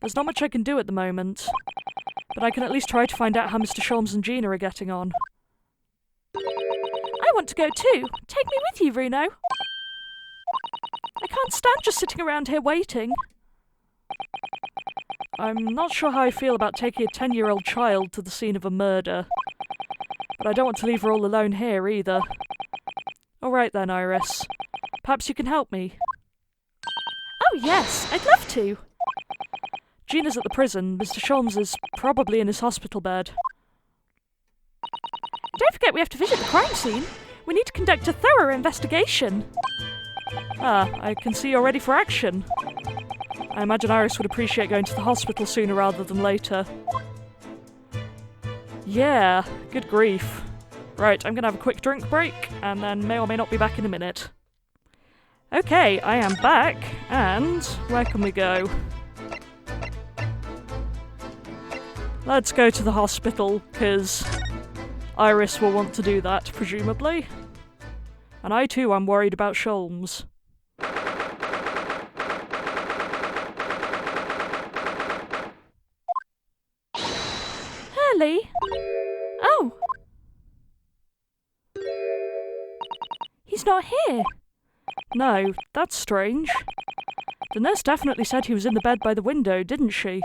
There's not much I can do at the moment, but I can at least try to find out how Mr. Sholmes and Gina are getting on. I want to go too. Take me with you, Bruno. I can't stand just sitting around here waiting. I'm not sure how I feel about taking a 10-year-old child to the scene of a murder, but I don't want to leave her all alone here either. Alright then, Iris. Perhaps you can help me. Oh yes, I'd love to. Gina's at the prison. Mr. Sholmes is probably in his hospital bed. Don't forget we have to visit the crime scene. We need to conduct a thorough investigation. Ah, I can see you're ready for action. I imagine Iris would appreciate going to the hospital sooner rather than later. Yeah, good grief. Right, I'm gonna have a quick drink break, and then may or may not be back in a minute. Okay, I am back, and where can we go? Let's go to the hospital, because Iris will want to do that, presumably. And I too am worried about Sholmes. Hurley? Oh. He's not here. No, that's strange. The nurse definitely said he was in the bed by the window, didn't she?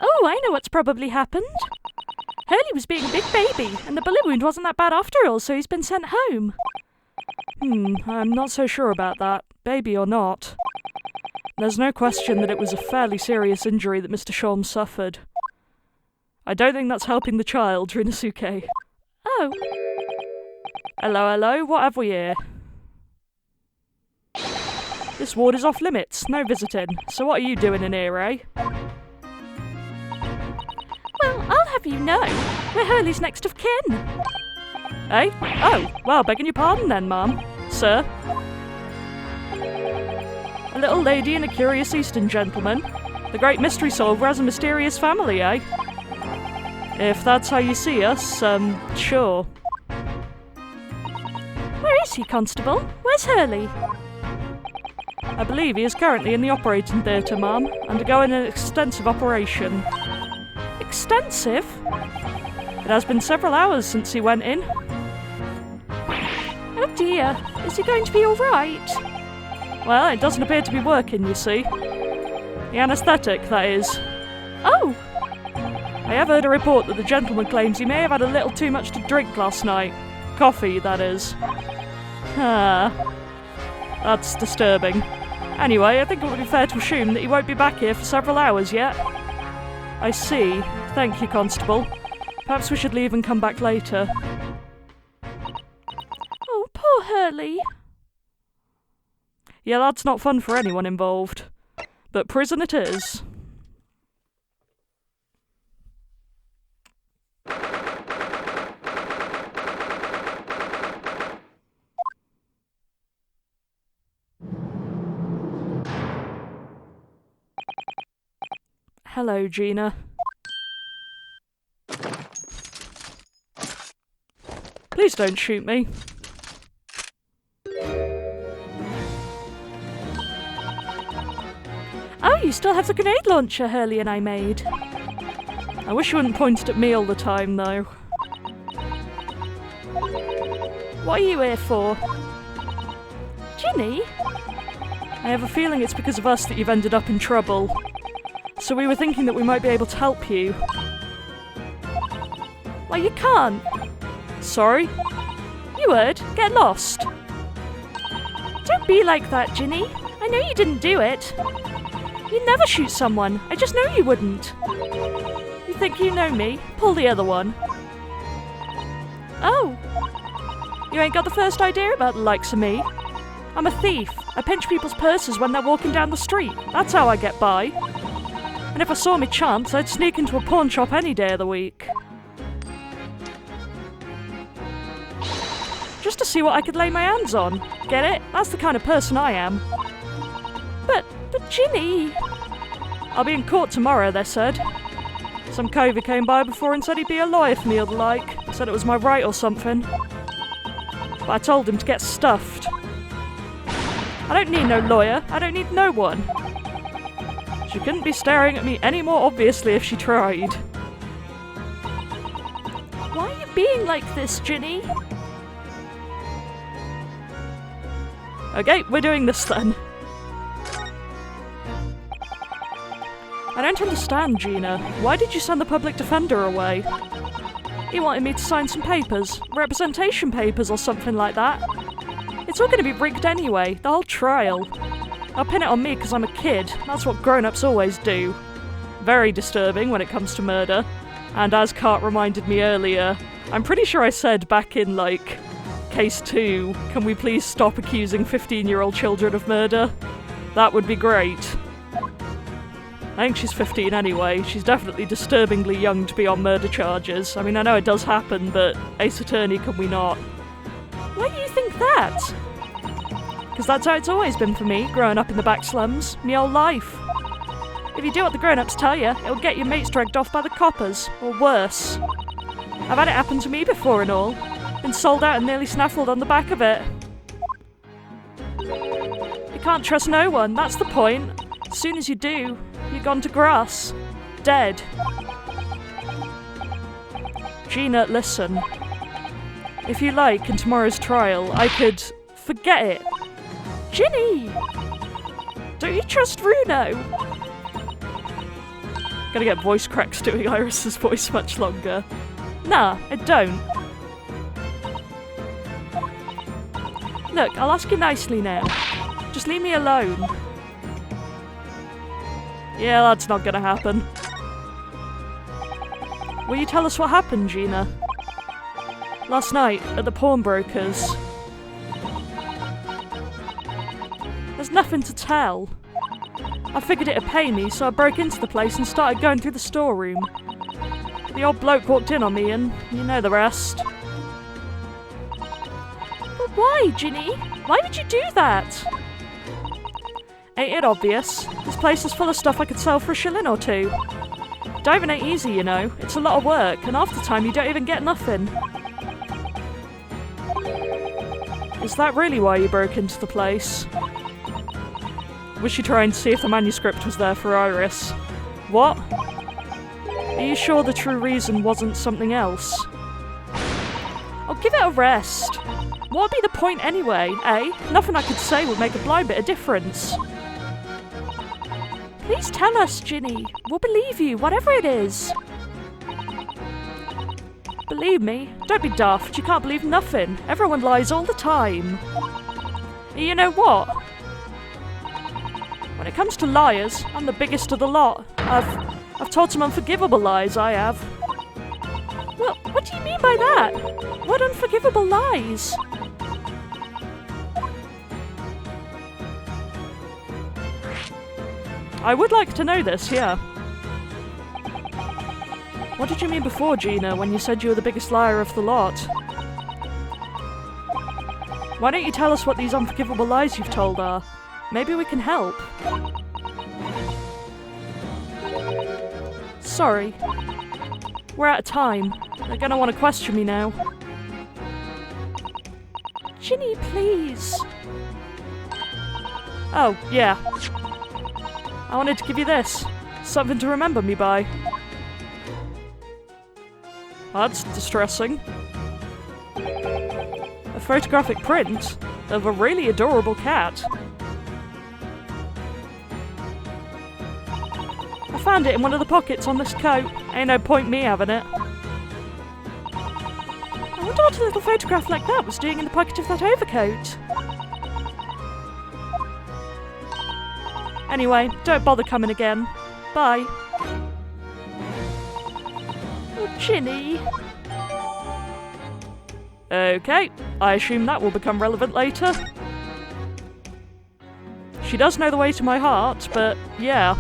Oh, I know what's probably happened. Hurley was being a big baby, and the bullet wound wasn't that bad after all, so he's been sent home. I'm not so sure about that, baby or not. There's no question that it was a fairly serious injury that Mr. Sholmes suffered. I don't think that's helping the child, Rinosuke. Oh. Hello, what have we here? This ward is off limits, no visiting. So what are you doing in here, eh? Well, I'll have you know, we're Hurley's next of kin. Eh? Oh, well, begging your pardon then, ma'am. Sir? A little lady and a curious Eastern gentleman. The great mystery solver has a mysterious family, eh? If that's how you see us, sure. Where is he, Constable? Where's Hurley? I believe he is currently in the operating theatre, ma'am, undergoing an extensive operation. Extensive? It has been several hours since he went in. Oh dear, is he going to be alright? Well, it doesn't appear to be working, you see. The anaesthetic, that is. Oh! I have heard a report that the gentleman claims he may have had a little too much to drink last night. Coffee, that is. That's disturbing. Anyway, I think it would be fair to assume that he won't be back here for several hours yet. I see. Thank you, Constable. Perhaps we should leave and come back later. Oh, poor Hurley. Yeah, that's not fun for anyone involved. But prison it is. Hello, Gina. Please don't shoot me. Oh, you still have the grenade launcher Hurley and I made. I wish you wouldn't point it at me all the time, though. What are you here for? Ginny? I have a feeling it's because of us that you've ended up in trouble. So we were thinking that we might be able to help you. Well, you can't. Sorry? You would. Get lost. Don't be like that, Ginny. I know you didn't do it. You'd never shoot someone. I just know you wouldn't. You think you know me? Pull the other one. Oh. You ain't got the first idea about the likes of me. I'm a thief. I pinch people's purses when they're walking down the street. That's how I get by. And if I saw me chance, I'd sneak into a pawn shop any day of the week. Just to see what I could lay my hands on. Get it? That's the kind of person I am. But Ginny... I'll be in court tomorrow, they said. Some covey came by before and said he'd be a lawyer for me or the like. Said it was my right or something. But I told him to get stuffed. I don't need no lawyer. I don't need no one. She couldn't be staring at me any more obviously if she tried. Why are you being like this, Ginny? Okay, we're doing this then. I don't understand, Gina. Why did you send the public defender away? He wanted me to sign some papers, representation papers or something like that. It's all going to be rigged anyway, the whole trial. I'll pin it on me because I'm a kid. That's what grown-ups always do. Very disturbing when it comes to murder. And as Cart reminded me earlier, I'm pretty sure I said back in, like, case 2, can we please stop accusing 15-year-old children of murder? That would be great. I think she's 15 anyway. She's definitely disturbingly young to be on murder charges. I mean, I know it does happen, but Ace Attorney, can we not? Why do you think that? Because that's how it's always been for me, growing up in the back slums, me whole life. If you do what the grown-ups tell you, it'll get your mates dragged off by the coppers, or worse. I've had it happen to me before and all. Been sold out and nearly snaffled on the back of it. You can't trust no one, that's the point. As soon as you do, you're gone to grass. Dead. Gina, listen. If you like, in tomorrow's trial, I could... forget it. Ginny! Don't you trust Runo? Gotta get voice cracks doing Iris's voice much longer. Nah, I don't. Look, I'll ask you nicely now. Just leave me alone. Yeah, that's not gonna happen. Will you tell us what happened, Gina? Last night, at the pawnbroker's. There's nothing to tell. I figured it'd pay me, so I broke into the place and started going through the storeroom. The old bloke walked in on me and you know the rest. But why, Ginny? Why would you do that? Ain't it obvious? This place is full of stuff I could sell for $1 or $2. Diving ain't easy, you know. It's a lot of work, and half the time you don't even get nothing. Is that really why you broke into the place? Was she trying to see if the manuscript was there for Iris? What? Are you sure the true reason wasn't something else? Oh, give it a rest. What would be the point anyway, eh? Nothing I could say would make a blind bit of difference. Please tell us, Ginny. We'll believe you, whatever it is. Believe me? Don't be daft. You can't believe nothing. Everyone lies all the time. You know what? When it comes to liars, I'm the biggest of the lot. I've told some unforgivable lies, I have. Well, what do you mean by that? What unforgivable lies? I would like to know this, yeah. What did you mean before, Gina, when you said you were the biggest liar of the lot? Why don't you tell us what these unforgivable lies you've told are? Maybe we can help. Sorry. We're out of time. They're gonna want to question me now. Ginny, please. Oh, yeah. I wanted to give you this. Something to remember me by. That's distressing. A photographic print of a really adorable cat. I found it in one of the pockets on this coat. Ain't no point me having it. I wonder what a little photograph like that was doing in the pocket of that overcoat. Anyway, don't bother coming again. Bye. Oh, Ginny. Okay, I assume that will become relevant later. She does know the way to my heart, but yeah.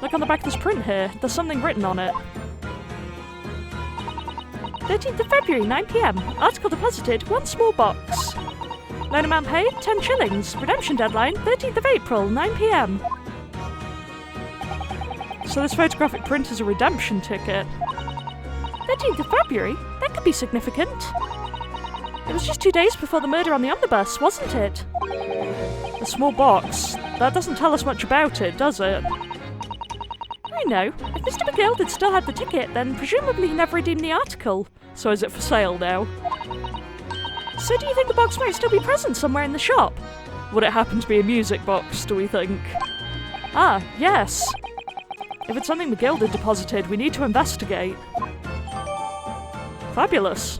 Look on the back of this print here. There's something written on it. 13th of February, 9 PM. Article deposited, 1 small box. Loan amount paid, 10 shillings. Redemption deadline, 13th of April, 9 PM. So this photographic print is a redemption ticket. 13th of February? That could be significant. It was just 2 days before the murder on the omnibus, wasn't it? A small box. That doesn't tell us much about it, does it? I know. If Mr. McGill had still had the ticket, then presumably he never redeemed the article. So is it for sale now? So do you think the box might still be present somewhere in the shop? Would it happen to be a music box, do we think? Ah, yes! If it's something McGill had deposited, we need to investigate. Fabulous.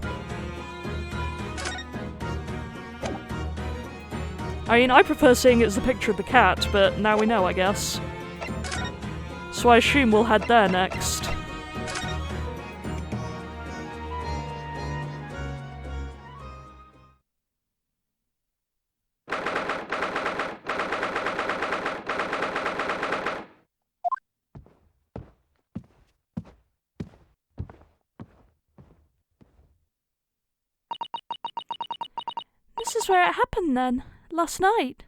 I mean, I prefer seeing it as the picture of the cat, but now we know, I guess. So I assume we'll head there next. This is where it happened then, last night.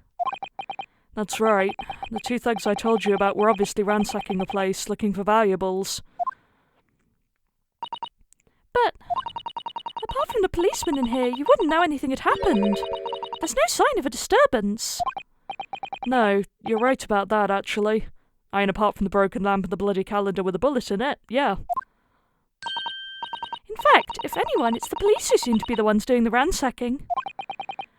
That's right. The two thugs I told you about were obviously ransacking the place, looking for valuables. But apart from the policeman in here, you wouldn't know anything had happened. There's no sign of a disturbance. No, you're right about that, actually. I mean, apart from the broken lamp and the bloody calendar with a bullet in it, yeah. In fact, if anyone, it's the police who seem to be the ones doing the ransacking.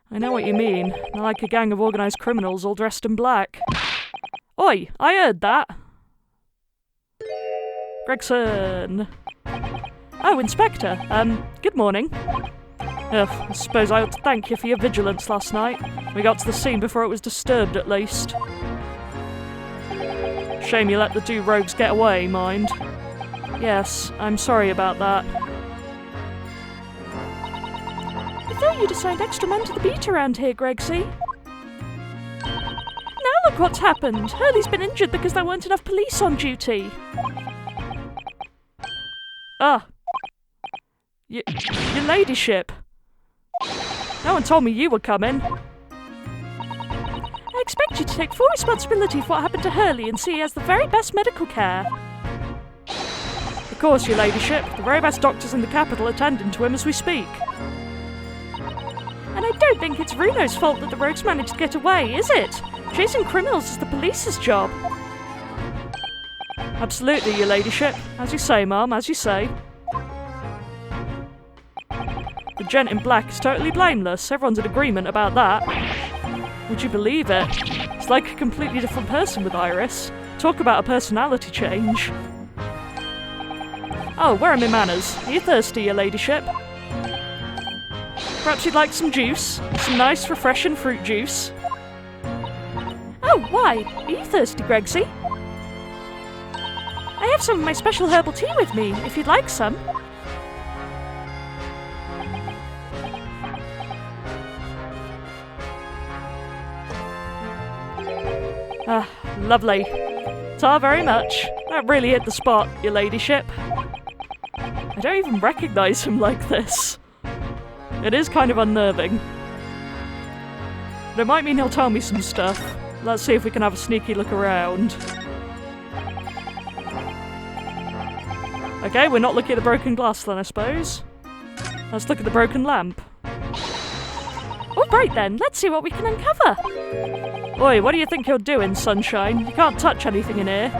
I know what you mean. They're like a gang of organised criminals all dressed in black. Oi, I heard that. Gregson. Oh, Inspector. Good morning. I suppose I ought to thank you for your vigilance last night. We got to the scene before it was disturbed, at least. Shame you let the two rogues get away, mind. Yes, I'm sorry about that. I thought you'd assigned extra men to the beat around here, Gregsy. Now look what's happened. Hurley's been injured because there weren't enough police on duty. Ah. Your ladyship. No one told me you were coming. I expect you to take full responsibility for what happened to Hurley and see he has the very best medical care. Of course, your ladyship. The very best doctors in the capital attending to him as we speak. And I don't think it's Runo's fault that the rogues managed to get away, is it? Chasing criminals is the police's job. Absolutely, your ladyship. As you say, ma'am, as you say. The gent in black is totally blameless. Everyone's in agreement about that. Would you believe it? It's like a completely different person with Iris. Talk about a personality change. Oh, where are my manners? Are you thirsty, your ladyship? Perhaps you'd like some juice? Some nice, refreshing fruit juice? Oh, why? Are you thirsty, Gregsy? I have some of my special herbal tea with me, if you'd like some. Ah, lovely. Ta very much. That really hit the spot, your ladyship. I don't even recognise him like this. It is kind of unnerving. But it might mean he'll tell me some stuff. Let's see if we can have a sneaky look around. Okay, we're not looking at the broken glass then, I suppose. Let's look at the broken lamp. All right then, let's see what we can uncover. Oi, what do you think you're doing, Sunshine? You can't touch anything in here.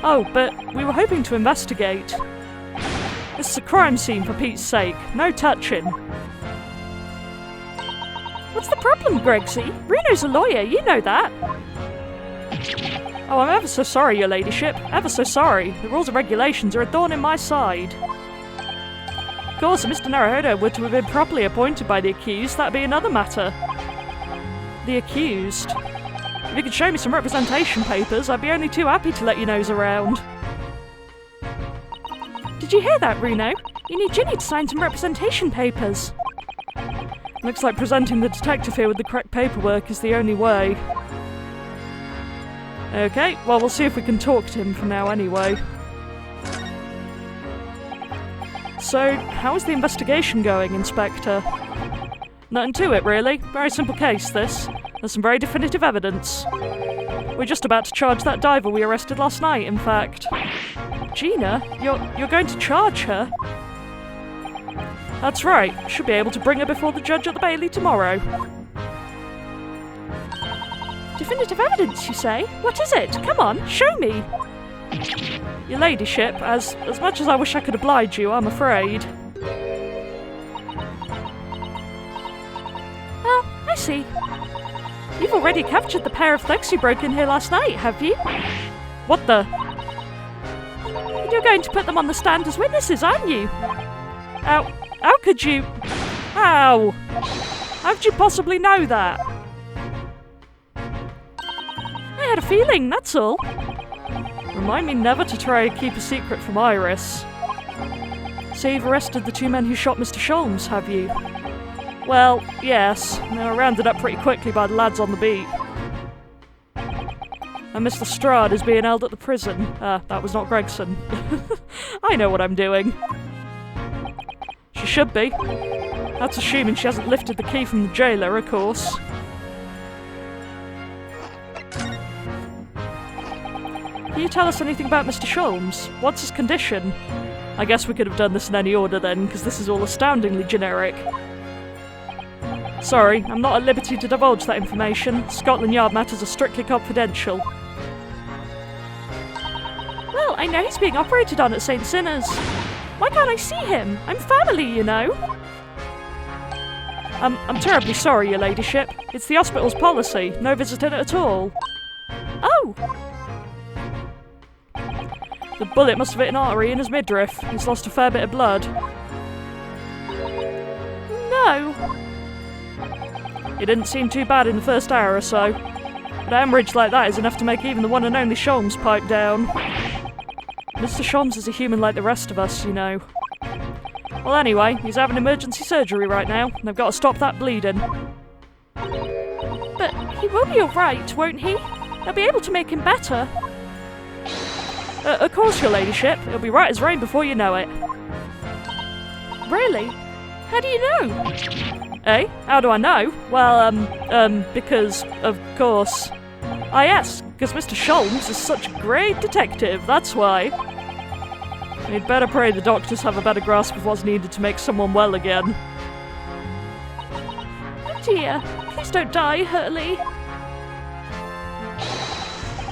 Oh, but we were hoping to investigate. This is a crime scene, for Pete's sake. No touching. What's the problem, Gregsy? Runo's a lawyer, you know that. Oh, I'm ever so sorry, your ladyship. Ever so sorry. The rules and regulations are a thorn in my side. Of course, if Mr. Naruhodo were to have been properly appointed by the accused, that'd be another matter. The accused? If you could show me some representation papers, I'd be only too happy to let you nose around. Did you hear that, Runo? You need Ginny to sign some representation papers. Looks like presenting the detective here with the correct paperwork is the only way. Okay, well, we'll see if we can talk to him for now anyway. So, how is the investigation going, Inspector? Nothing to it, really. Very simple case, this. There's some very definitive evidence. We're just about to charge that diver we arrested last night, in fact. Gina, you're going to charge her? That's right. Should be able to bring her before the judge at the Bailey tomorrow. Definitive evidence, you say? What is it? Come on, show me. Your ladyship, as much as I wish I could oblige you, I'm afraid. Oh, I see. You've already captured the pair of thugs who broke in here last night, have you? What the? You're going to put them on the stand as witnesses, aren't you? How could you? How? How'd you possibly know that? I had a feeling, that's all. Remind me never to try and keep a secret from Iris. So you've arrested the two men who shot Mr. Sholmes, have you? Well, yes. They were rounded up pretty quickly by the lads on the beat. And Mr. Strad is being held at the prison. That was not Gregson. I know what I'm doing. She should be. That's assuming she hasn't lifted the key from the jailer, of course. Can you tell us anything about Mr. Sholmes? What's his condition? I guess we could have done this in any order then, because this is all astoundingly generic. Sorry, I'm not at liberty to divulge that information. Scotland Yard matters are strictly confidential. Well, I know he's being operated on at St. Sinner's. Why can't I see him? I'm family, you know. I'm terribly sorry, your ladyship. It's the hospital's policy. No visiting at all. Oh! The bullet must have hit an artery in his midriff. He's lost a fair bit of blood. No! It didn't seem too bad in the first hour or so. But a hemorrhage like that is enough to make even the one and only Sholmes pipe down. Mr. Sholmes is a human like the rest of us, you know. Well, anyway, he's having emergency surgery right now. They've got to stop that bleeding. But he will be alright, won't he? They'll be able to make him better. Of course, your ladyship. It'll be right as rain before you know it. Really? How do you know? Eh? How do I know? Well, because, of course... Ah, yes, because Mr. Sholmes is such a great detective, that's why. You'd better pray the doctors have a better grasp of what's needed to make someone well again. Oh dear, please don't die, Hurley.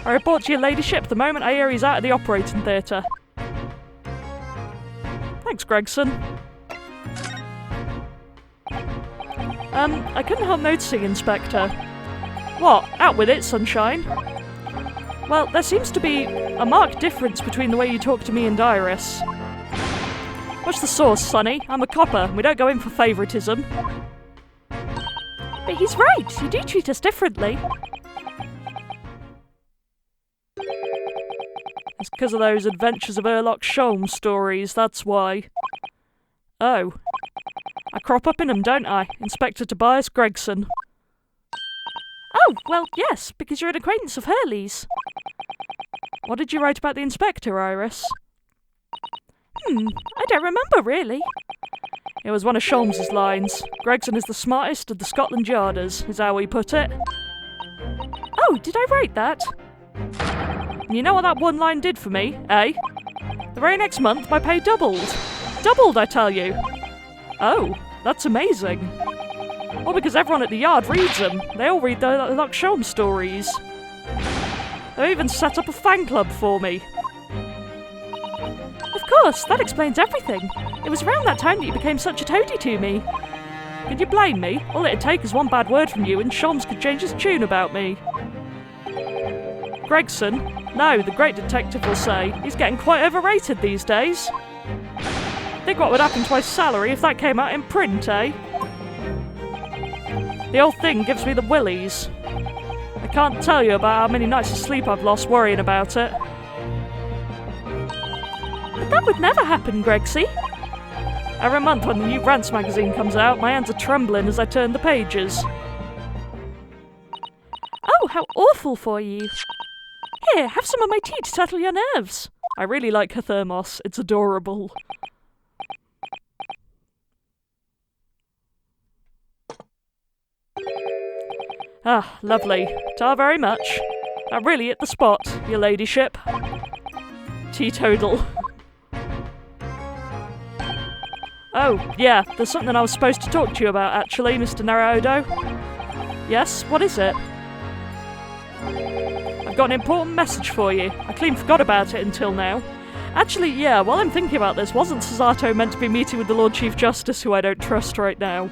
I report to your ladyship the moment I hear he's out of the operating theatre. Thanks, Gregson. I couldn't help noticing, Inspector. What? Out with it, sunshine. Well, there seems to be a marked difference between the way you talk to me and Iris. What's the source, Sonny? I'm a copper, and we don't go in for favouritism. But he's right, you do treat us differently. It's because of those Adventures of Sherlock Sholmes stories, that's why. Oh. I crop up in them, don't I? Inspector Tobias Gregson. Oh, well, yes, because you're an acquaintance of Hurley's. What did you write about the inspector, Iris? I don't remember, really. It was one of Sholmes's lines. Gregson is the smartest of the Scotland Yarders, is how he put it. Oh, did I write that? And you know what that one line did for me, eh? The very next month, my pay doubled. Doubled, I tell you. Oh, that's amazing. Well, because everyone at the yard reads them. They all read the Sherlock Sholmes stories. They even set up a fan club for me. Of course, that explains everything. It was around that time that you became such a toady to me. Could you blame me? All it'd take is one bad word from you and Sholmes could change his tune about me. Gregson? No, the great detective will say. He's getting quite overrated these days. Think what would happen to my salary if that came out in print, eh? The whole thing gives me the willies. I can't tell you about how many nights of sleep I've lost worrying about it. But that would never happen, Gregsy. Every month when the new Rants magazine comes out, my hands are trembling as I turn the pages. Oh, how awful for you. Here, have some of my tea to settle your nerves. I really like her thermos. It's adorable. Ah, lovely. Ta very much. That really hit the spot, your ladyship. Teetotal. Oh, yeah, there's something I was supposed to talk to you about, actually, Mr. Naruto. Yes, what is it? I've got an important message for you. I clean forgot about it until now. Actually, yeah, while I'm thinking about this, wasn't Sasato meant to be meeting with the Lord Chief Justice, who I don't trust right now?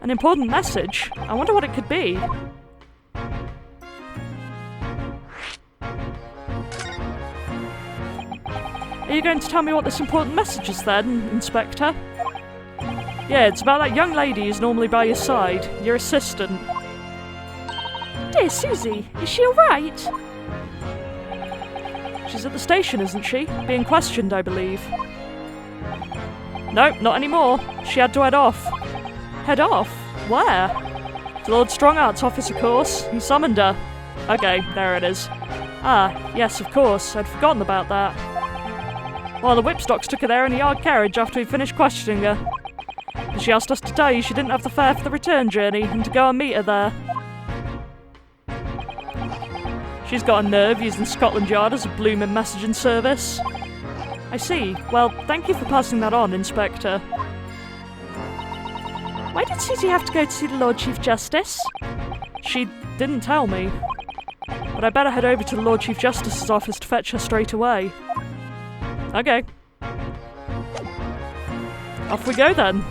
An important message? I wonder what it could be. Are you going to tell me what this important message is then, Inspector? Yeah, it's about that young lady who's normally by your side, your assistant. Dear Susie, is she alright? She's at the station, isn't she? Being questioned, I believe. Nope, not anymore. She had to head off. Head off? Where? To Lord Strongart's office, of course. He summoned her. Okay, there it is. Ah, yes, of course. I'd forgotten about that. Well, the Whipstocks took her there in a yard carriage after we finished questioning her. And she asked us to tell you she didn't have the fare for the return journey and to go and meet her there. She's got a nerve using Scotland Yard as a blooming messaging service. I see. Well, thank you for passing that on, Inspector. Why did Susie have to go to see the Lord Chief Justice? She didn't tell me. But I better head over to the Lord Chief Justice's office to fetch her straight away. Okay. Off we go then.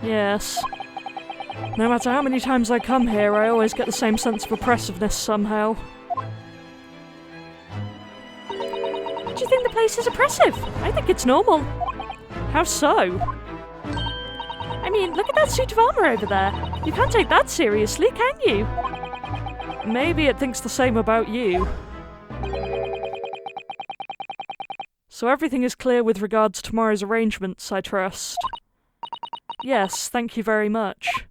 Yes. No matter how many times I come here, I always get the same sense of oppressiveness somehow. Do you think the place is oppressive? I think it's normal. How so? I mean, look at that suit of armour over there. You can't take that seriously, can you? Maybe it thinks the same about you. So everything is clear with regards to tomorrow's arrangements, I trust. Yes, thank you very much.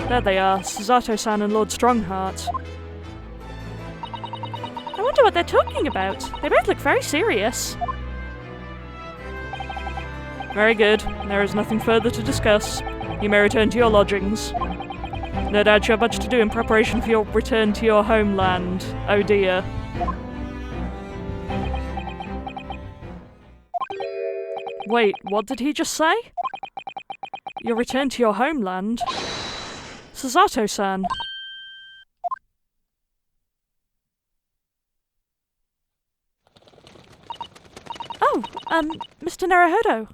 There they are, Susato-san and Lord Strongheart. I wonder what they're talking about. They both look very serious. Very good. There is nothing further to discuss. You may return to your lodgings. No doubt you have much to do in preparation for your return to your homeland. Oh dear. Wait, what did he just say? Your return to your homeland? Susato-san. Oh, Mr. Naruhodo.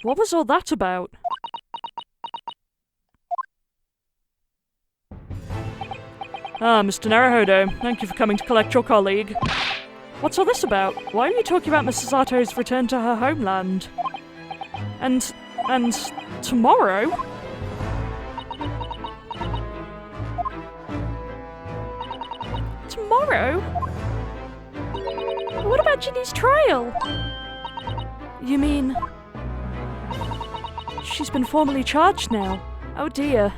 What was all that about? Ah, Mr. Naruhodo, thank you for coming to collect your colleague. What's all this about? Why are you talking about Mrs. Sato's return to her homeland? And tomorrow? Tomorrow? What about Ginny's trial? You mean... she's been formally charged now? Oh dear.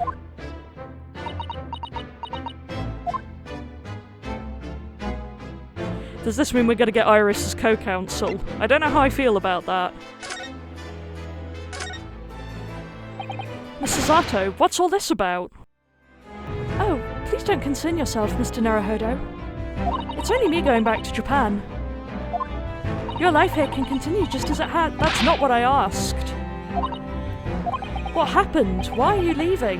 Does this mean we're going to get Iris as co-counsel? I don't know how I feel about that. Mrs. Zato, what's all this about? Oh, please don't concern yourself, Mr. Naruhodo. It's only me going back to Japan. Your life here can continue just as it had. That's not what I asked. What happened? Why are you leaving?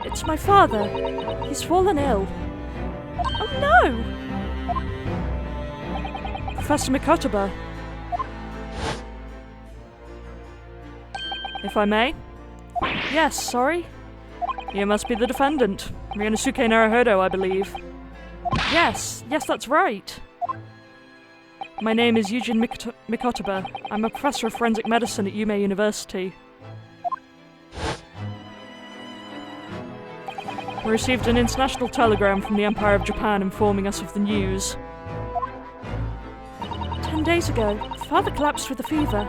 It's my father. He's fallen ill. Oh no! Professor Mikotoba. If I may? Yes, sorry? You must be the defendant. Ryunosuke Naruhodo, I believe. Yes, that's right. My name is Eugene Mikotoba. I'm a professor of forensic medicine at Yume University. We received an international telegram from the Empire of Japan informing us of the news. 10 days ago, Father collapsed with a fever.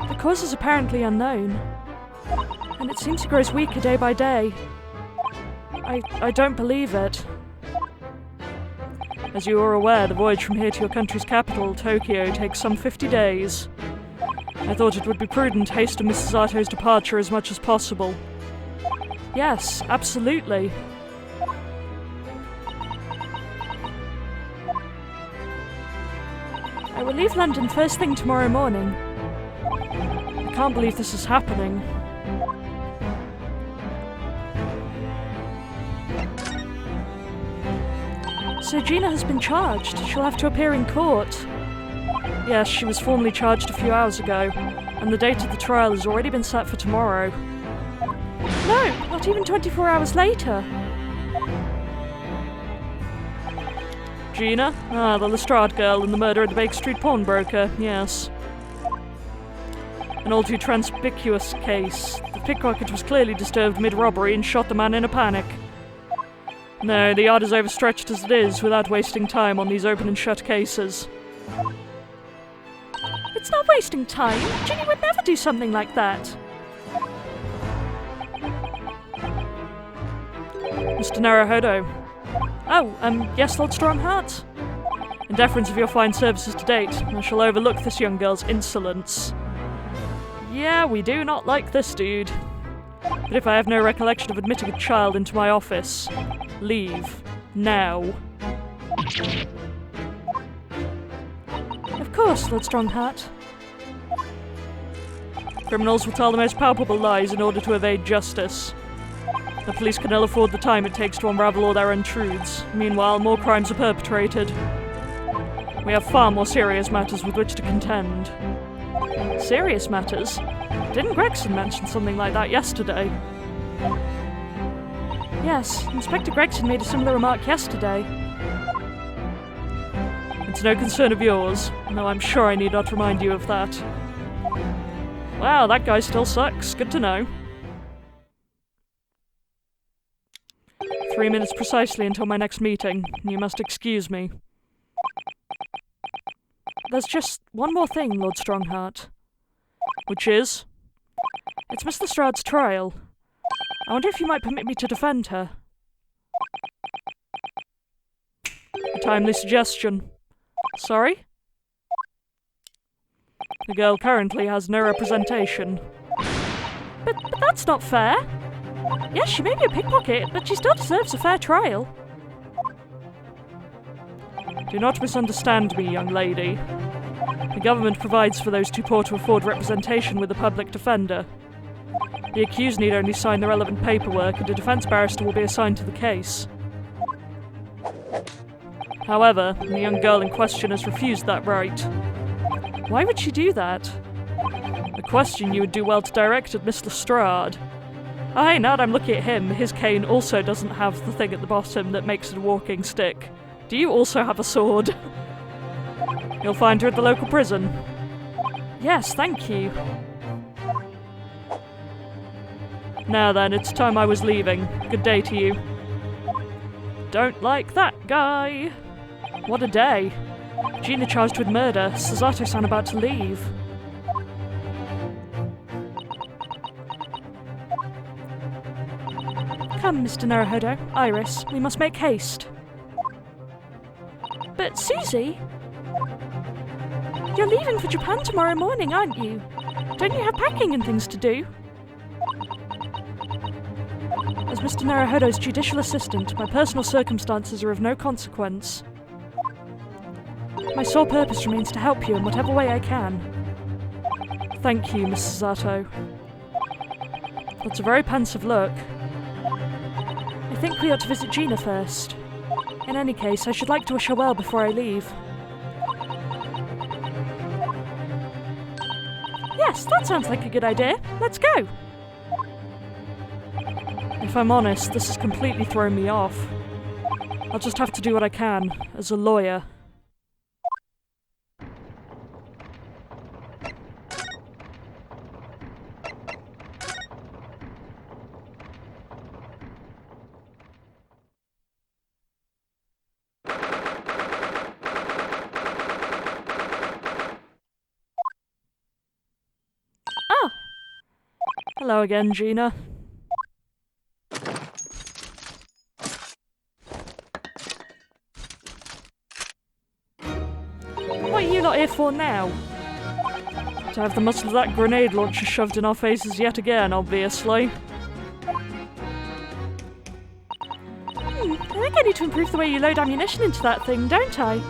The cause is apparently unknown. And it seems he grows weaker day by day. I don't believe it. As you are aware, the voyage from here to your country's capital, Tokyo, takes some 50 days. I thought it would be prudent to hasten Mrs. Zato's departure as much as possible. Yes, absolutely. I will leave London first thing tomorrow morning. I can't believe this is happening. So Gina has been charged. She'll have to appear in court. Yes, she was formally charged a few hours ago, and the date of the trial has already been set for tomorrow. No, not even 24 hours later. Gina? Ah, the Lestrade girl and the murder of the Baker Street pawnbroker, yes. An all too conspicuous case. The pickpocket was clearly disturbed mid-robbery and shot the man in a panic. No, the yard is overstretched as it is, without wasting time on these open and shut cases. It's not wasting time. Ginny would never do something like that. Mr. Naruhodo. Oh, yes, Lord Strongheart? In deference of your fine services to date, I shall overlook this young girl's insolence. Yeah, we do not like this dude. But if I have no recollection of admitting a child into my office, leave. Now. Of course, Lord Strongheart. Criminals will tell the most palpable lies in order to evade justice. The police can ill afford the time it takes to unravel all their untruths. Meanwhile, more crimes are perpetrated. We have far more serious matters with which to contend. Serious matters? Didn't Gregson mention something like that yesterday? Yes, Inspector Gregson made a similar remark yesterday. It's no concern of yours, though I'm sure I need not remind you of that. Wow, that guy still sucks. Good to know. 3 minutes precisely until my next meeting. You must excuse me. There's just one more thing, Lord Strongheart. Which is? It's Miss Lestrade's trial. I wonder if you might permit me to defend her. A timely suggestion. Sorry? The girl currently has no representation. But that's not fair. Yes, she may be a pickpocket, but she still deserves a fair trial. Do not misunderstand me, young lady. The government provides for those too poor to afford representation with a public defender. The accused need only sign the relevant paperwork, and a defense barrister will be assigned to the case. However, the young girl in question has refused that right. Why would she do that? A question you would do well to direct at Miss Lestrade. Oh hey, now that I'm looking at him, his cane also doesn't have the thing at the bottom that makes it a walking stick. Do you also have a sword? You'll find her at the local prison. Yes, thank you. Now then, it's time I was leaving. Good day to you. Don't like that guy. What a day. Gina charged with murder. Susato-san about to leave. Come, Mr. Naruhodo. Iris, we must make haste. But Susie? You're leaving for Japan tomorrow morning, aren't you? Don't you have packing and things to do? As Mr. Naruhodo's judicial assistant, my personal circumstances are of no consequence. My sole purpose remains to help you in whatever way I can. Thank you, Miss Susato. That's a very pensive look. I think we ought to visit Gina first. In any case, I should like to wish her well before I leave. Yes, that sounds like a good idea. Let's go! If I'm honest, this has completely thrown me off. I'll just have to do what I can, as a lawyer. Hello again, Gina. What are you lot here for now? To have the muscle of that grenade launcher shoved in our faces yet again, obviously. I think I need to improve the way you load ammunition into that thing, don't I?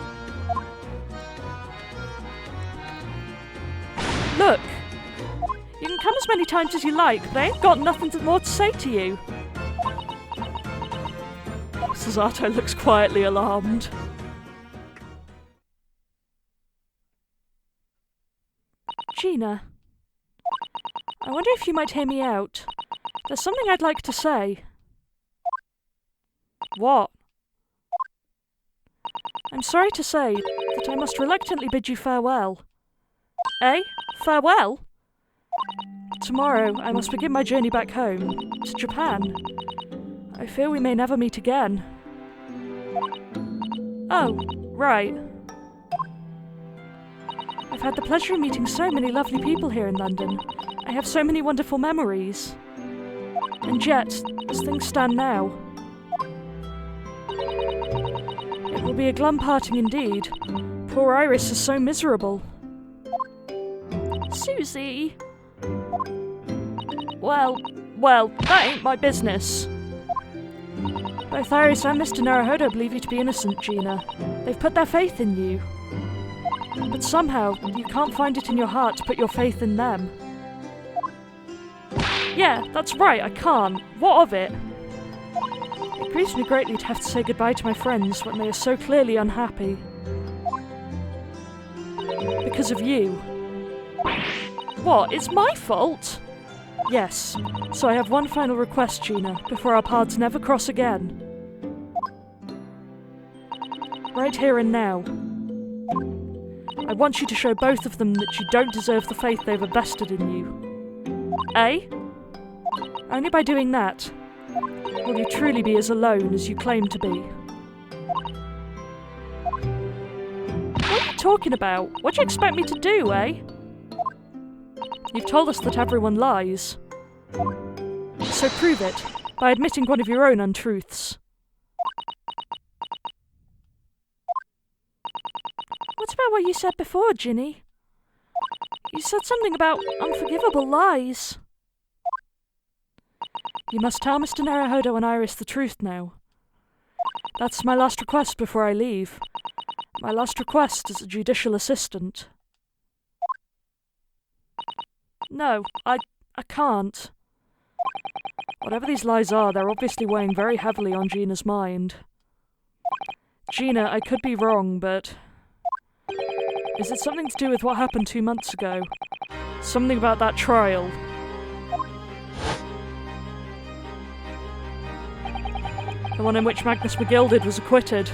many times as you like, but I ain't got nothing more to say to you. Susato looks quietly alarmed. Gina, I wonder if you might hear me out. There's something I'd like to say. What? I'm sorry to say that I must reluctantly bid you farewell. Eh? Farewell? Tomorrow I must begin my journey back home, to Japan. I fear we may never meet again. Oh, right. I've had the pleasure of meeting so many lovely people here in London. I have so many wonderful memories. And yet, as things stand now, it will be a glum parting indeed. Poor Iris is so miserable. Susie! Well, that ain't my business. Both Iris and Mr. Naruhodo believe you to be innocent, Gina. They've put their faith in you. But somehow, you can't find it in your heart to put your faith in them. Yeah, that's right, I can't. What of it? It grieves me greatly to have to say goodbye to my friends when they are so clearly unhappy. Because of you. What, it's my fault? Yes, so I have one final request, Gina, before our paths never cross again. Right here and now. I want you to show both of them that you don't deserve the faith they've invested in you. Eh? Only by doing that will you truly be as alone as you claim to be. What are you talking about? What do you expect me to do, eh? You've told us that everyone lies. So prove it by admitting one of your own untruths. What about what you said before, Ginny? You said something about unforgivable lies. You must tell Mr. Naruhodo and Iris the truth now. That's my last request before I leave. My last request as a judicial assistant. No, I can't. Whatever these lies are, they're obviously weighing very heavily on Gina's mind. Gina, I could be wrong, but... is it something to do with what happened 2 months ago? Something about that trial? The one in which Magnus McGilded was acquitted.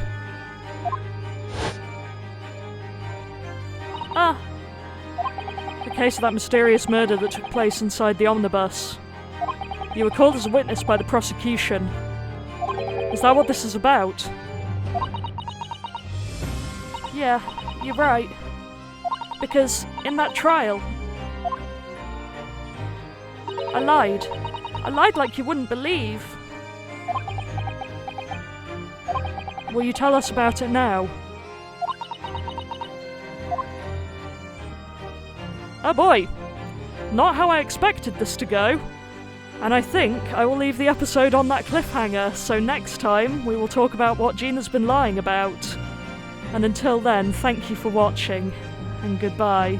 Ah! The case of that mysterious murder that took place inside the omnibus. You were called as a witness by the prosecution. Is that what this is about? Yeah, you're right. Because in that trial, I lied. I lied like you wouldn't believe. Will you tell us about it now? Oh boy, not how I expected this to go. And I think I will leave the episode on that cliffhanger, so next time we will talk about what Gina's been lying about. And until then, thank you for watching, and goodbye.